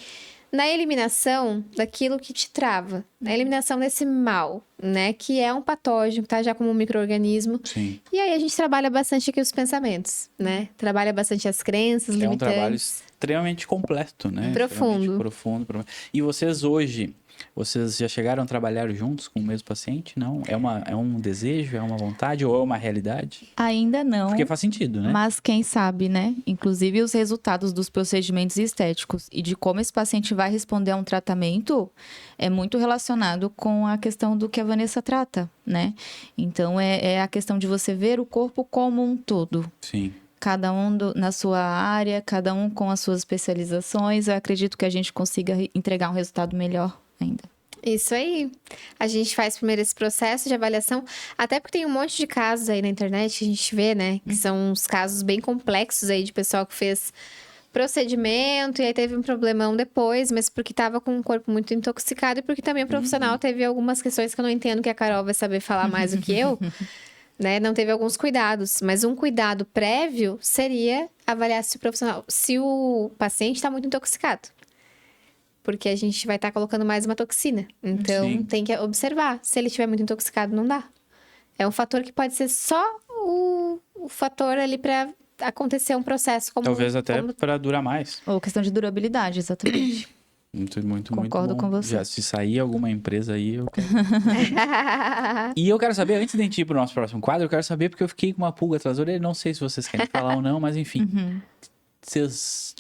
na eliminação daquilo que te trava, na eliminação desse mal, né? Que é um patógeno, tá já como um micro-organismo.
Sim.
E aí a gente trabalha bastante aqui os pensamentos, né? Trabalha bastante as crenças
É um trabalho
limitantes.
extremamente completo, né?
Profundo.
Extremamente profundo. E vocês hoje, vocês já chegaram a trabalhar juntos com o mesmo paciente? Não? É um desejo, é uma vontade ou é uma realidade?
Ainda não.
Porque faz sentido, né?
Mas quem sabe, né? Inclusive os resultados dos procedimentos estéticos e de como esse paciente vai responder a um tratamento é muito relacionado com a questão do que a Vanessa trata, né? Então é a questão de você ver o corpo como um todo.
Sim.
Cada um na sua área, cada um com as suas especializações. Eu acredito que a gente consiga entregar um resultado melhor ainda.
Isso aí. A gente faz primeiro esse processo de avaliação, até porque tem um monte de casos aí na internet que a gente vê, né? Que são uns casos bem complexos aí de pessoal que fez procedimento e aí teve um problemão depois, mas porque tava com o corpo muito intoxicado e porque também o profissional teve algumas questões que eu não entendo, que a Carol vai saber falar mais do que eu, né? Não teve alguns cuidados, mas um cuidado prévio seria avaliar se o paciente está muito intoxicado. Porque a gente vai estar colocando mais uma toxina. Então,
Sim.
tem que observar. Se ele estiver muito intoxicado, não dá. É um fator que pode ser só o fator ali para acontecer um processo como...
Talvez até
como...
para durar mais.
Ou questão de durabilidade, exatamente.
Muito
Concordo
bom.
com você.
Já, se sair alguma empresa aí, eu quero. E eu quero saber, antes de a gente ir pro nosso próximo quadro, eu quero saber, porque eu fiquei com uma pulga atrás da orelha. Não sei se vocês querem falar ou não, mas enfim.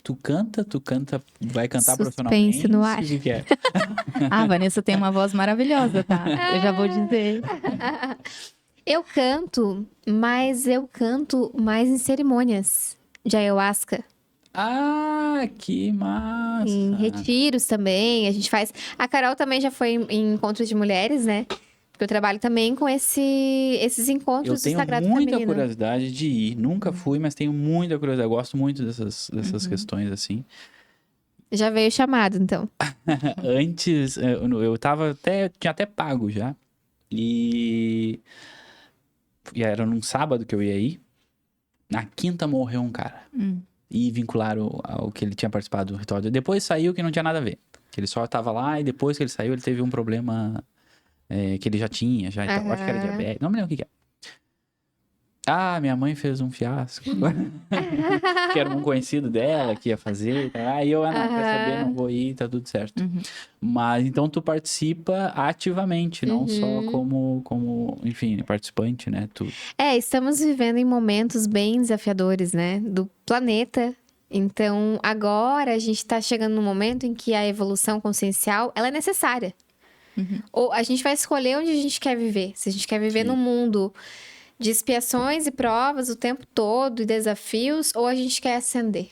Tu canta, vai cantar
Suspense
profissionalmente?
no ar.
O que é?
A Vanessa tem uma voz maravilhosa, tá? Eu já vou dizer.
Eu canto mais em cerimônias de ayahuasca.
Ah, que massa!
Em retiros também, a gente faz... A Carol também já foi em encontros de mulheres, né? Porque eu trabalho também com esses
Eu
encontros do
tenho
Sagrado
muita
Feminino.
curiosidade de ir. Nunca fui, mas tenho muita curiosidade. Eu gosto muito dessas questões, assim.
Já veio chamado, então.
Antes, eu tinha até pago já. E era num sábado que eu ia ir. Na quinta morreu um cara. E vincularam ao que ele tinha participado do ritual. Depois saiu que não tinha nada a ver. Que ele só tava lá e depois que ele saiu, ele teve um problema que ele já tinha. E tal. Acho que era diabetes. Não me lembro o que é. Ah, minha mãe fez um fiasco. Que era um conhecido dela que ia fazer. Aí eu, não, quer saber, não vou ir, tá tudo certo. Mas então tu participa ativamente, não só como, enfim, participante, né?
Estamos vivendo em momentos bem desafiadores, né? Do planeta. Então, agora a gente tá chegando num momento em que a evolução consciencial, ela é necessária. Ou a gente vai escolher onde a gente quer viver. Se a gente quer viver num mundo de expiações e provas o tempo todo e desafios, ou a gente quer ascender.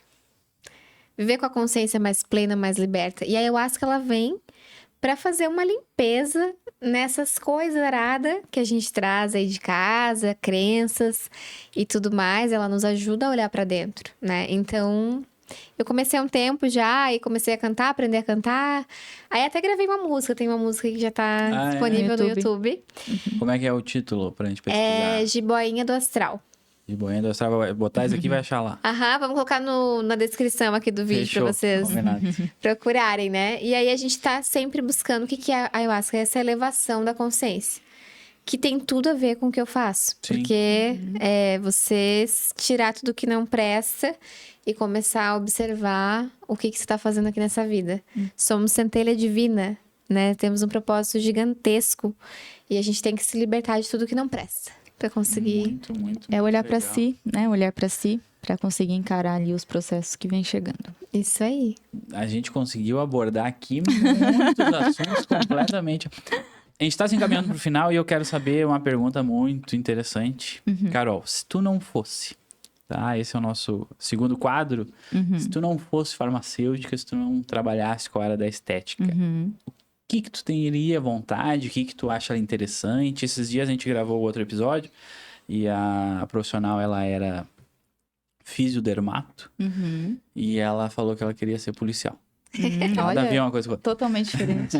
Viver com a consciência mais plena, mais liberta. E a ayahuasca, ela vem para fazer uma limpeza nessas coisas aradas que a gente traz aí de casa, crenças e tudo mais. Ela nos ajuda a olhar para dentro, né? Então, eu comecei há um tempo já e comecei a cantar, aprender a cantar. Aí até gravei uma música, tem uma música que já tá disponível no YouTube.
Como é que é o título pra gente pesquisar?
É Jiboinha do Astral.
Jiboinha do Astral, vai botar isso aqui e vai achar lá.
Vamos colocar na descrição aqui do vídeo
Fechou.
pra vocês
Combinado.
procurarem, né? E aí a gente tá sempre buscando o que é a ayahuasca, essa elevação da consciência. Que tem tudo a ver com o que eu faço.
Sim.
Porque é você tirar tudo que não presta e começar a observar o que você tá fazendo aqui nessa vida. Somos centelha divina, né? Temos um propósito gigantesco e a gente tem que se libertar de tudo que não presta. Pra conseguir...
Muito
É olhar pra
legal.
si, né? Olhar pra si, pra conseguir encarar ali os processos que vem chegando.
Isso aí.
A gente conseguiu abordar aqui muitos assuntos completamente. A gente tá se encaminhando pro final e eu quero saber uma pergunta muito interessante. Carol, se tu não fosse, tá? Esse é o nosso segundo quadro. Se tu não fosse farmacêutica, se tu não trabalhasse com a área da estética, o que tu teria vontade? O que tu acha interessante? Esses dias a gente gravou outro episódio e a profissional, ela era fisiodermato e ela falou que ela queria ser policial. Nada a ver
Olha,
uma coisa com a outra.
totalmente diferente.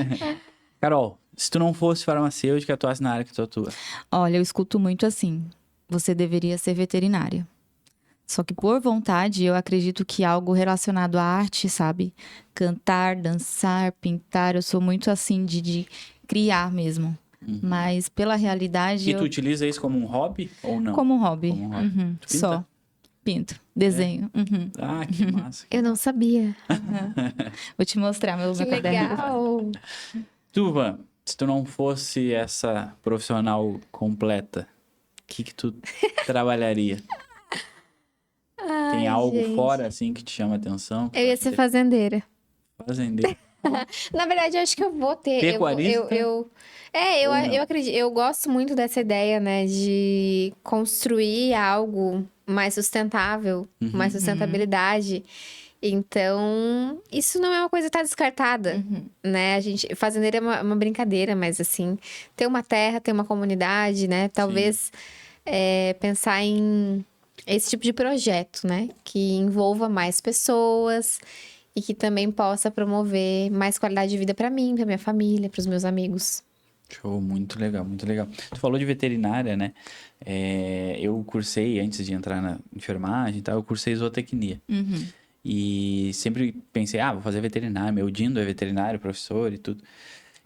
Carol, se tu não fosse farmacêutica, atuasse na área que tu atua.
Olha, eu escuto muito assim. Você deveria ser veterinária. Só que por vontade, eu acredito que algo relacionado à arte, sabe? Cantar, dançar, pintar, eu sou muito assim de criar mesmo. Mas pela realidade,
E tu utiliza isso como um hobby ou não?
como um hobby.
Como um hobby.
Uhum,
Tu pinta?
só. Pinto, desenho. Uhum.
Ah, que massa.
Eu não sabia.
Vou te mostrar meu
Que
caderno.
legal.
Tu, Van, se tu não fosse essa profissional completa, o que tu trabalharia? Tem
Ai,
algo
gente.
fora, assim, que te chama atenção?
Eu ia ser fazendeira.
Fazendeiro.
Na verdade, eu acho que eu vou ter.
Pecuarista?
Eu
Ou não?
acredito. Eu gosto muito dessa ideia, né? De construir algo mais sustentável, mais sustentabilidade. Então, isso não é uma coisa que tá descartada, né? Fazendeira é uma brincadeira, mas assim, ter uma terra, ter uma comunidade, né? Talvez pensar em esse tipo de projeto, né? Que envolva mais pessoas e que também possa promover mais qualidade de vida para mim, para minha família, para os meus amigos.
Show, muito legal, muito legal. Tu falou de veterinária, né? Eu cursei, antes de entrar na enfermagem e tal, eu cursei zootecnia. E sempre pensei, vou fazer veterinário, meu Dindo é veterinário, professor e tudo.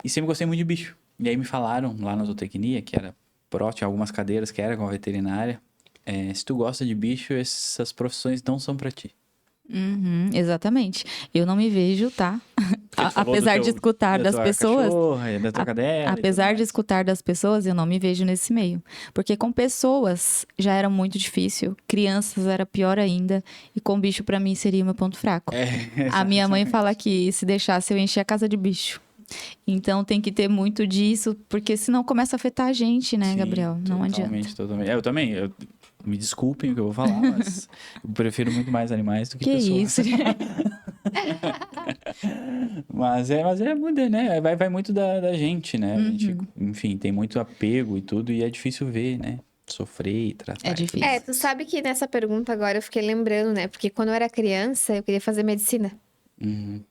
E sempre gostei muito de bicho. E aí me falaram lá na zootecnia, que era tinha algumas cadeiras que era com a veterinária. Se tu gosta de bicho, essas profissões não são pra ti.
Exatamente. Eu não me vejo, tá?
Porque tu falou
Apesar
do
de escutar
da
das
tua
pessoas.
cachorra, da tua cadela e tudo
Apesar de
mais.
escutar das pessoas, eu não me vejo nesse meio. Porque com pessoas já era muito difícil, crianças era pior ainda, e com bicho pra mim seria o meu ponto fraco. A minha mãe fala que se deixasse eu encher a casa de bicho. Então tem que ter muito disso, porque senão começa a afetar a gente, né,
Sim,
Gabriel? Não adianta.
Totalmente. Eu também. Me desculpem o que eu vou falar, mas eu prefiro muito mais animais do que
Que
pessoas.
isso?
Mas é muito, né? Vai muito da gente, né? A gente, enfim, tem muito apego e tudo, e é difícil ver, né? Sofrer e tratar.
É
e tudo
difícil.
mais.
Tu sabe que nessa pergunta agora eu fiquei lembrando, né? Porque quando eu era criança, eu queria fazer medicina.
Uhum.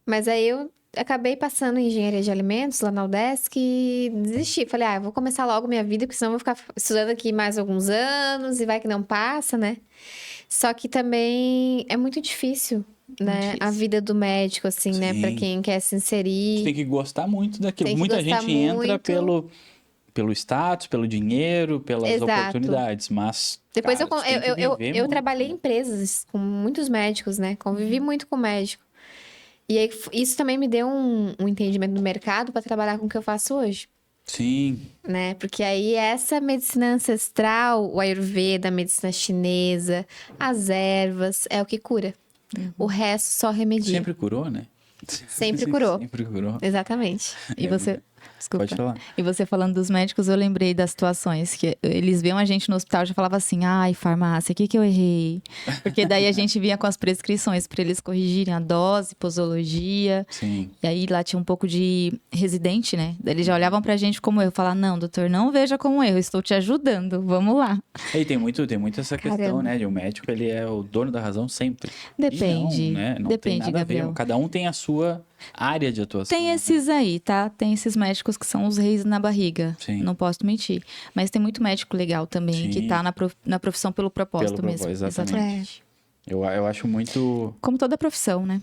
Mas aí eu acabei passando em engenharia de alimentos lá na UDESC e desisti. Falei, eu vou começar logo minha vida, porque senão eu vou ficar estudando aqui mais alguns anos e vai que não passa, né? Só que também é muito difícil, né? A
difícil.
vida do médico, assim, né? Pra
Sim.
quem quer se
Tu
inserir.
tem que gostar muito daquilo.
Tem que
Muita
gostar
gente entra
muito.
pelo status, pelo dinheiro, pelas
Exato.
oportunidades, mas
Depois
cara, tu tem que viver
eu
muito,
trabalhei em
né?
empresas com muitos médicos, né? Convivi muito com médico. E aí, isso também me deu um entendimento do mercado para trabalhar com o que eu faço hoje,
Sim,
né? Porque aí essa medicina ancestral, o Ayurveda, a medicina chinesa, as ervas, é o que cura. O resto só remedia.
sempre curou, né?
Sempre curou.
Sempre curou.
Exatamente.
E você. Desculpa.
Pode falar.
E você falando dos médicos, eu lembrei das situações que eles viam a gente no hospital e já falava assim: ai, farmácia, o que que eu errei? Porque daí a gente vinha com as prescrições para eles corrigirem a dose, posologia.
Sim.
E aí lá tinha um pouco de residente, né? Daí eles já olhavam pra gente como erro. Falar: não, doutor, não veja como erro, estou te ajudando, vamos lá.
E tem muito essa questão,
Caramba.
né? De um médico, ele é o dono da razão sempre.
Depende.
E não, né? Não
Depende,
tem nada a
Gabriel.
ver. Cada um tem a sua área de atuação.
Tem
né?
esses aí, tá? Tem esses médicos que são os reis na barriga.
Sim.
Não posso mentir. Mas tem muito médico legal também, que
Sim.
tá na profissão pelo propósito
Pelo
mesmo.
propósito, exatamente. Eu acho muito...
Como toda profissão, né?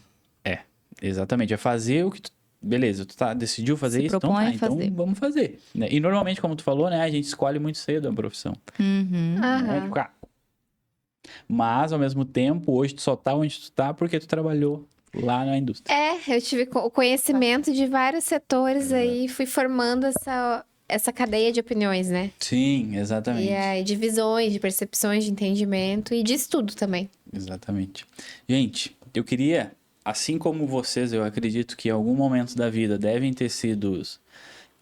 Exatamente. É fazer o que tu... Beleza, tu decidiu fazer
Se
isso? Então
propõe
tá,
a
então
fazer.
vamos fazer. Né? E normalmente, como tu falou, né? A gente escolhe muito cedo a profissão.
Uhum.
Né?
Aham.
Tipo, mas, ao mesmo tempo, hoje tu só tá onde tu tá porque tu trabalhou lá na indústria.
Eu tive o conhecimento de vários setores aí, fui formando essa cadeia de opiniões, né?
Sim,
E
exatamente.
aí, de visões, de percepções, de entendimento e de estudo também.
Exatamente. Gente, eu queria, assim como vocês, eu acredito que em algum momento da vida devem ter sido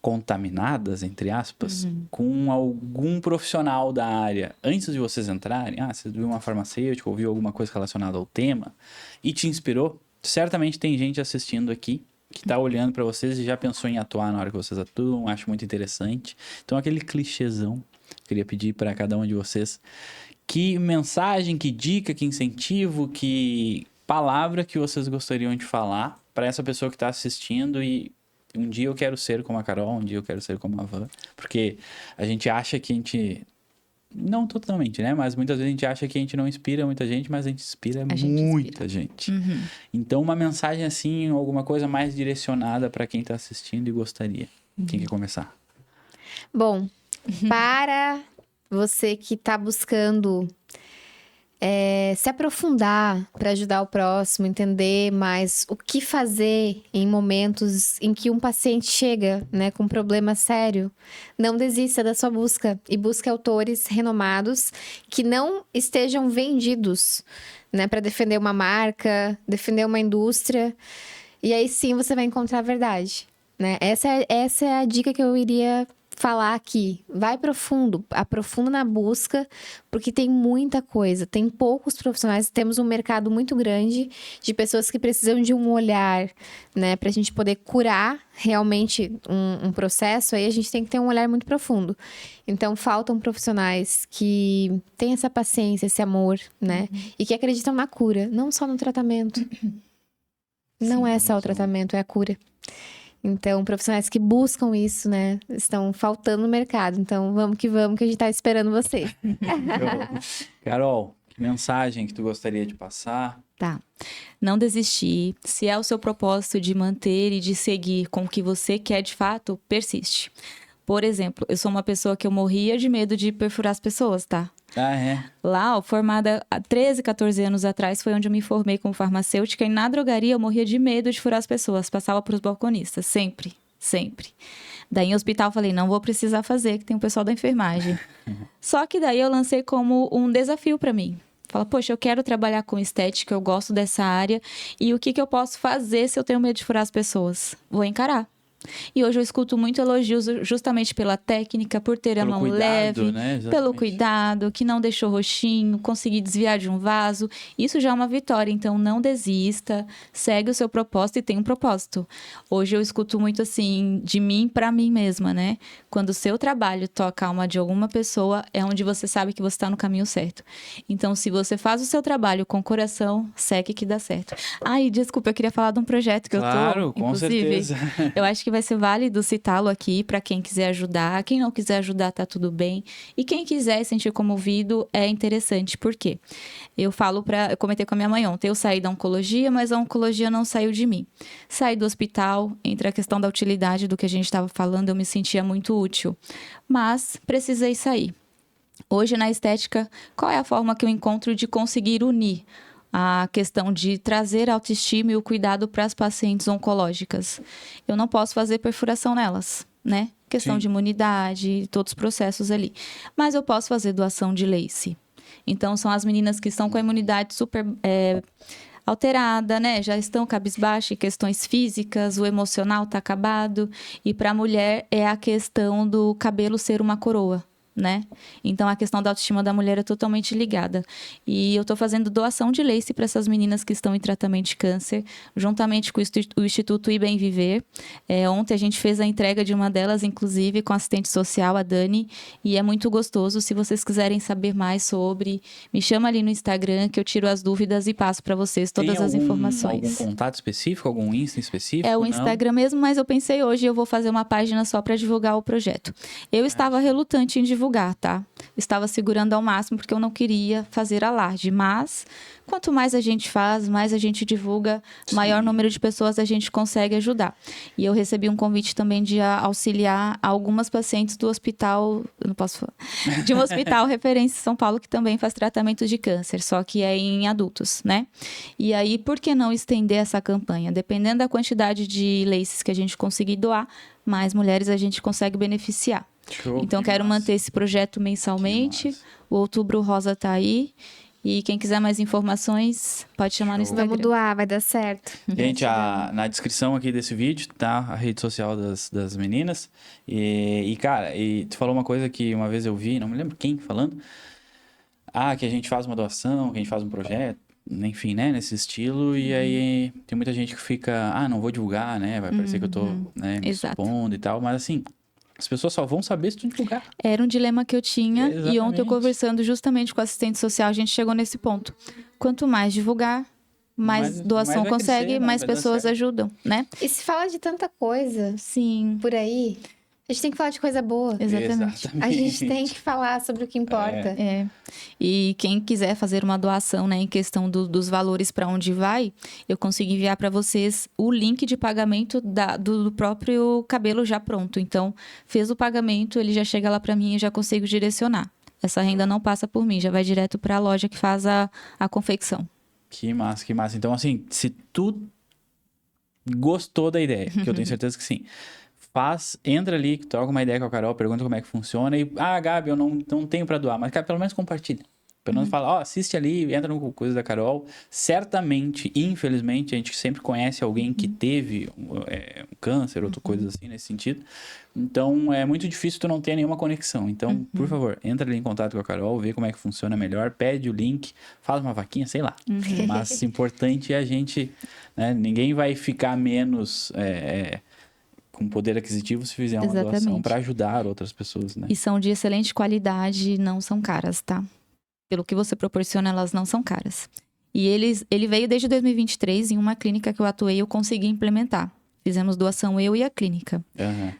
contaminadas, entre aspas, com algum profissional da área antes de vocês entrarem. Você viu uma farmacêutica, ouviu alguma coisa relacionada ao tema e te inspirou. Certamente tem gente assistindo aqui que tá olhando para vocês e já pensou em atuar na hora que vocês atuam, acho muito interessante. Então, aquele clichêzão, queria pedir para cada um de vocês que mensagem, que dica, que incentivo, que palavra que vocês gostariam de falar para essa pessoa que está assistindo e um dia eu quero ser como a Carol, um dia eu quero ser como a Van, porque a gente acha que a gente Não totalmente, né? Mas muitas vezes a gente acha que a gente não inspira muita gente, mas a gente inspira
A gente
muita
inspira.
gente.
Uhum.
Então, uma mensagem assim, alguma coisa mais direcionada para quem tá assistindo e gostaria. Quem quer começar?
Bom, para você que está buscando se aprofundar para ajudar o próximo, entender mais o que fazer em momentos em que um paciente chega, né, com um problema sério, não desista da sua busca e busque autores renomados que não estejam vendidos, né, para defender uma marca, defender uma indústria. E aí sim você vai encontrar a verdade, né? Essa é a dica que eu iria falar aqui. Vai profundo, aprofunda na busca, porque tem muita coisa, tem poucos profissionais, temos um mercado muito grande de pessoas que precisam de um olhar, né? Pra gente poder curar realmente um processo, aí a gente tem que ter um olhar muito profundo. Então, faltam profissionais que têm essa paciência, esse amor, né? E que acreditam na cura, não só no tratamento. Não
Sim,
é só o
muito.
tratamento, é a cura. Então, profissionais que buscam isso, né? Estão faltando no mercado. Então, vamos que a gente tá esperando você.
Carol, que mensagem que tu gostaria de passar?
Tá. Não desistir. Se é o seu propósito de manter e de seguir com o que você quer de fato, persiste. Por exemplo, eu sou uma pessoa que eu morria de medo de perfurar as pessoas, tá?
Ah, é?
Lá, ó, formada há 13, 14 anos atrás, foi onde eu me formei como farmacêutica. E na drogaria eu morria de medo de furar as pessoas. Passava para os balconistas, sempre, sempre. Daí em hospital eu falei, não vou precisar fazer, que tem o pessoal da enfermagem. Só que daí eu lancei como um desafio para mim. Fala, poxa, eu quero trabalhar com estética, eu gosto dessa área. E o que eu posso fazer se eu tenho medo de furar as pessoas? Vou encarar. E hoje eu escuto muito elogios justamente pela técnica, por ter a
Pelo
mão
cuidado,
leve,
né?
pelo
Exatamente.
cuidado, que não deixou roxinho, consegui desviar de um vaso. Isso já é uma vitória, então não desista, segue o seu propósito e tem um propósito. Hoje eu escuto muito assim, de mim para mim mesma, né? Quando o seu trabalho toca a alma de alguma pessoa, é onde você sabe que você está no caminho certo. Então, se você faz o seu trabalho com coração, segue que dá certo. Ai, desculpa, eu queria falar de um projeto que
Claro,
eu tô,
com
inclusive.
certeza.
Eu acho que vai ser válido citá-lo aqui para quem quiser ajudar. Quem não quiser ajudar, tá tudo bem. E quem quiser sentir comovido, é interessante. Por quê? Eu comentei com a minha mãe ontem, eu saí da oncologia, mas a oncologia não saiu de mim. Saí do hospital, entre a questão da utilidade do que a gente estava falando, eu me sentia muito útil. Mas precisei sair. Hoje, na estética, qual é a forma que eu encontro de conseguir unir a questão de trazer a autoestima e o cuidado para as pacientes oncológicas? Eu não posso fazer perfuração nelas, né? Questão
Sim.
de imunidade, todos os processos ali. Mas eu posso fazer doação de Lace. Então, são as meninas que estão com a imunidade super alterada, né? Já estão cabisbaixas, questões físicas, o emocional está acabado. E para a mulher é a questão do cabelo ser uma coroa, né? Então, a questão da autoestima da mulher é totalmente ligada. E eu tô fazendo doação de Lace para essas meninas que estão em tratamento de câncer, juntamente com o Instituto Ir Bem Viver. Ontem a gente fez a entrega de uma delas, inclusive, com a assistente social, a Dani, e é muito gostoso. Se vocês quiserem saber mais sobre, me chama ali no Instagram, que eu tiro as dúvidas e passo para vocês todas
Tem
as informações.
algum contato específico, algum Insta específico?
É o
Não?
Instagram mesmo, mas eu pensei hoje eu vou fazer uma página só para divulgar o projeto. Eu estava relutante em divulgar, tá? Estava segurando ao máximo porque eu não queria fazer alarde, mas quanto mais a gente faz, mais a gente divulga, maior número de pessoas a gente consegue ajudar. E eu recebi um convite também de auxiliar algumas pacientes do hospital, eu não posso falar, de um hospital referência em São Paulo que também faz tratamento de câncer, só que é em adultos, né? E aí, por que não estender essa campanha? Dependendo da quantidade de laces que a gente conseguir doar, mais mulheres a gente consegue beneficiar.
Show,
Então,
que
quero
massa.
manter esse projeto mensalmente.
Que massa.
O Outubro Rosa tá aí. E quem quiser mais informações, pode chamar no
Show.
Instagram.
Vamos doar, vai dar certo.
Gente, na descrição aqui desse vídeo tá a rede social das meninas. Cara, tu falou uma coisa que uma vez eu vi, não me lembro quem falando. Que a gente faz uma doação, que a gente faz um projeto, enfim, né, nesse estilo. E aí tem muita gente que fica, não vou divulgar, né, vai parecer que eu tô, né, me
Exato.
expondo e tal. Mas assim, as pessoas só vão saber se tu divulgar.
Era um dilema que eu tinha. E ontem, eu
Exatamente.
conversando justamente com a assistente social, a gente chegou nesse ponto. Quanto mais divulgar, mais doação
mais vai
consegue,
crescer,
mais
vai dar
pessoas
certo.
ajudam, né?
E se fala de tanta coisa
Sim.
por aí, A gente tem que falar de coisa boa.
Exatamente.
A gente tem que falar sobre o que importa.
E quem quiser fazer uma doação, né, em questão dos valores para onde vai, eu consigo enviar para vocês o link de pagamento do próprio cabelo já pronto. Então, fez o pagamento, ele já chega lá para mim e já consigo direcionar. Essa renda não passa por mim, já vai direto para a loja que faz a confecção.
Que massa, que massa. Então, assim, se tu gostou da ideia, que eu tenho certeza que sim, entra ali, troca uma ideia com a Carol, pergunta como é que funciona e, Gabi, eu não tenho pra doar, mas, cara, pelo menos compartilha. Pelo menos fala, assiste ali, entra no Coisa da Carol. Certamente, infelizmente, a gente sempre conhece alguém que teve um câncer, outra coisa assim, nesse sentido. Então, é muito difícil tu não ter nenhuma conexão. Então, por favor, entra ali em contato com a Carol, vê como é que funciona melhor, pede o link, faz uma vaquinha, sei lá. Mas, importante é a gente, né, ninguém vai ficar menos... com poder aquisitivo se fizer uma doação para ajudar outras pessoas, né?
E são de excelente qualidade, não são caras, tá? Pelo que você proporciona, elas não são caras. E ele veio desde 2023, em uma clínica que eu atuei, eu consegui implementar. Fizemos doação eu e a clínica.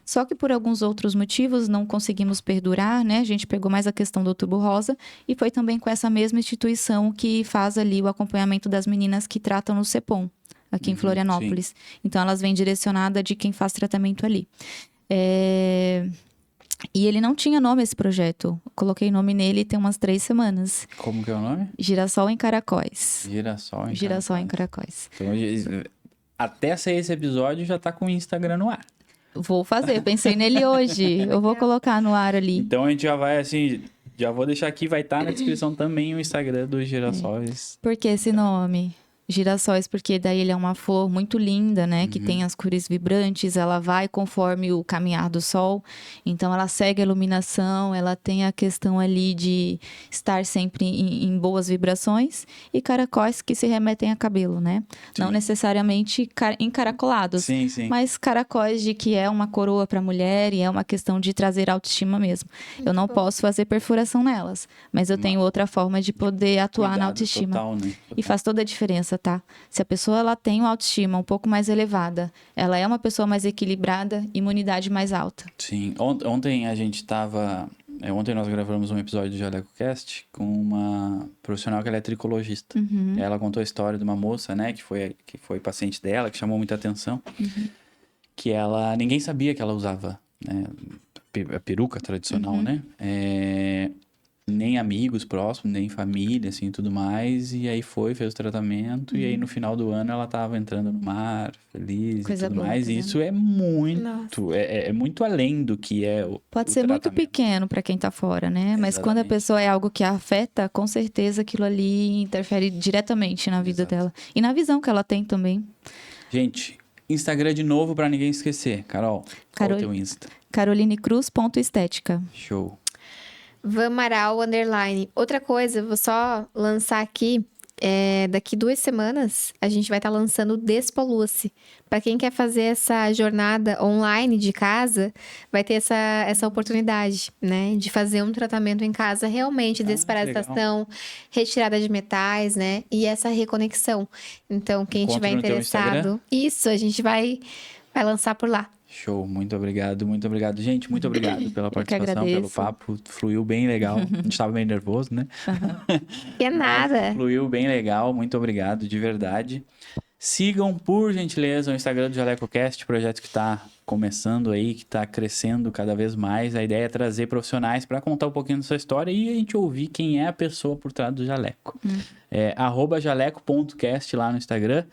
Só que por alguns outros motivos não conseguimos perdurar, né? A gente pegou mais a questão do Outubro Rosa e foi também com essa mesma instituição que faz ali o acompanhamento das meninas que tratam no CEPOM, aqui em Florianópolis. Sim. Então, elas vêm direcionadas de quem faz tratamento ali. E ele não tinha nome, esse projeto. Coloquei nome nele tem umas 3 semanas.
Como que é o nome?
Girassol em Caracóis.
Girassol em Caracóis. Então, até sair esse episódio, já tá com o Instagram no ar.
Vou fazer, pensei nele hoje. Eu vou colocar no ar ali.
Então, a gente já vai, assim... Já vou deixar aqui, vai estar na descrição também o Instagram dos Girassóis.
Por que esse nome? Girassóis, porque daí ele é uma flor muito linda, né? Que tem as cores vibrantes, ela vai conforme o caminhar do sol. Então, ela segue a iluminação, ela tem a questão ali de estar sempre em boas vibrações. E caracóis que se remetem a cabelo, né? Sim. Não necessariamente encaracolados.
Sim.
Mas caracóis de que é uma coroa para a mulher e é uma questão de trazer autoestima mesmo. Eu não posso fazer perfuração nelas, mas eu tenho outra forma de poder atuar na autoestima.
Total, né?
E faz toda a diferença, tá? Se a pessoa ela tem uma autoestima um pouco mais elevada, ela é uma pessoa mais equilibrada, imunidade mais alta.
Sim. Ontem a gente tava... Ontem nós gravamos um episódio do JalecoCast com uma profissional que ela é tricologista. Ela contou a história de uma moça, né? Que foi paciente dela, que chamou muita atenção. Que ela... Ninguém sabia que ela usava, né, a peruca tradicional, né? Nem amigos próximos, nem família, assim, tudo mais. E aí fez o tratamento. E aí, no final do ano, ela tava entrando no mar, feliz
Coisa
e tudo
boa,
mais. E isso é muito... É muito além do que é
Pode ser muito pequeno para quem tá fora, né? Mas quando a pessoa é algo que a afeta, com certeza aquilo ali interfere diretamente na vida dela. E na visão que ela tem também.
Gente, Instagram de novo para ninguém esquecer. Carol, qual é o teu Insta?
carolinecruz.estética.
Show.
Vamaral _. Outra coisa, vou só lançar aqui. Daqui 2 semanas, a gente vai estar lançando o Despolua-se. Para quem quer fazer essa jornada online de casa, vai ter essa oportunidade, né? De fazer um tratamento em casa, realmente, desparasitação, retirada de metais, né? E essa reconexão. Então, quem estiver interessado... Isso, a gente vai lançar por lá.
Show, muito obrigado. Gente, muito obrigado pela participação, pelo papo. Fluiu bem legal. A gente tava meio nervoso, né?
Que nada.
Fluiu bem legal, muito obrigado, de verdade. Sigam, por gentileza, o Instagram do JalecoCast, projeto que tá começando aí, que tá crescendo cada vez mais. A ideia é trazer profissionais para contar um pouquinho da sua história e a gente ouvir quem é a pessoa por trás do Jaleco. @jaleco.cast lá no Instagram.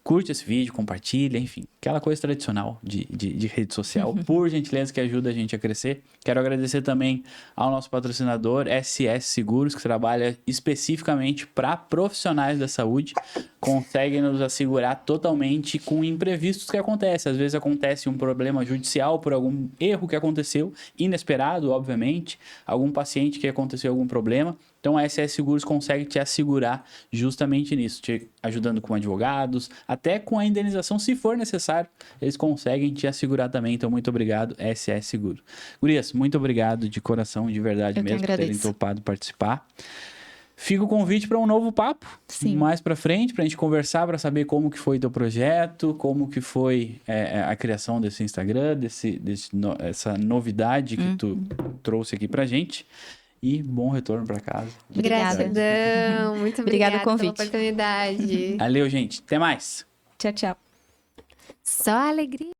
Curte esse vídeo, compartilha, enfim, aquela coisa tradicional de rede social, por gentileza, que ajuda a gente a crescer. Quero agradecer também ao nosso patrocinador, SS Seguros, que trabalha especificamente para profissionais da saúde, consegue nos assegurar totalmente com imprevistos que acontecem. Às vezes acontece um problema judicial por algum erro que aconteceu, inesperado, obviamente, algum paciente que aconteceu algum problema. Então, a SS Seguros consegue te assegurar justamente nisso, te ajudando com advogados, até com a indenização, se for necessário, eles conseguem te assegurar também. Então, muito obrigado, SS Seguro. Gurias, muito obrigado de coração, de verdade mesmo, por terem topado participar. fica o convite para um novo papo.
Sim.
Mais para frente, para a gente conversar, para saber como que foi teu projeto, como que foi a criação desse Instagram, essa novidade que tu trouxe aqui pra gente. E bom retorno para casa.
Obrigada.
Gratidão, muito
Obrigada
obrigada
pelo
pela
convite.
oportunidade.
Valeu, gente. Até mais.
Tchau, tchau.
Só alegria.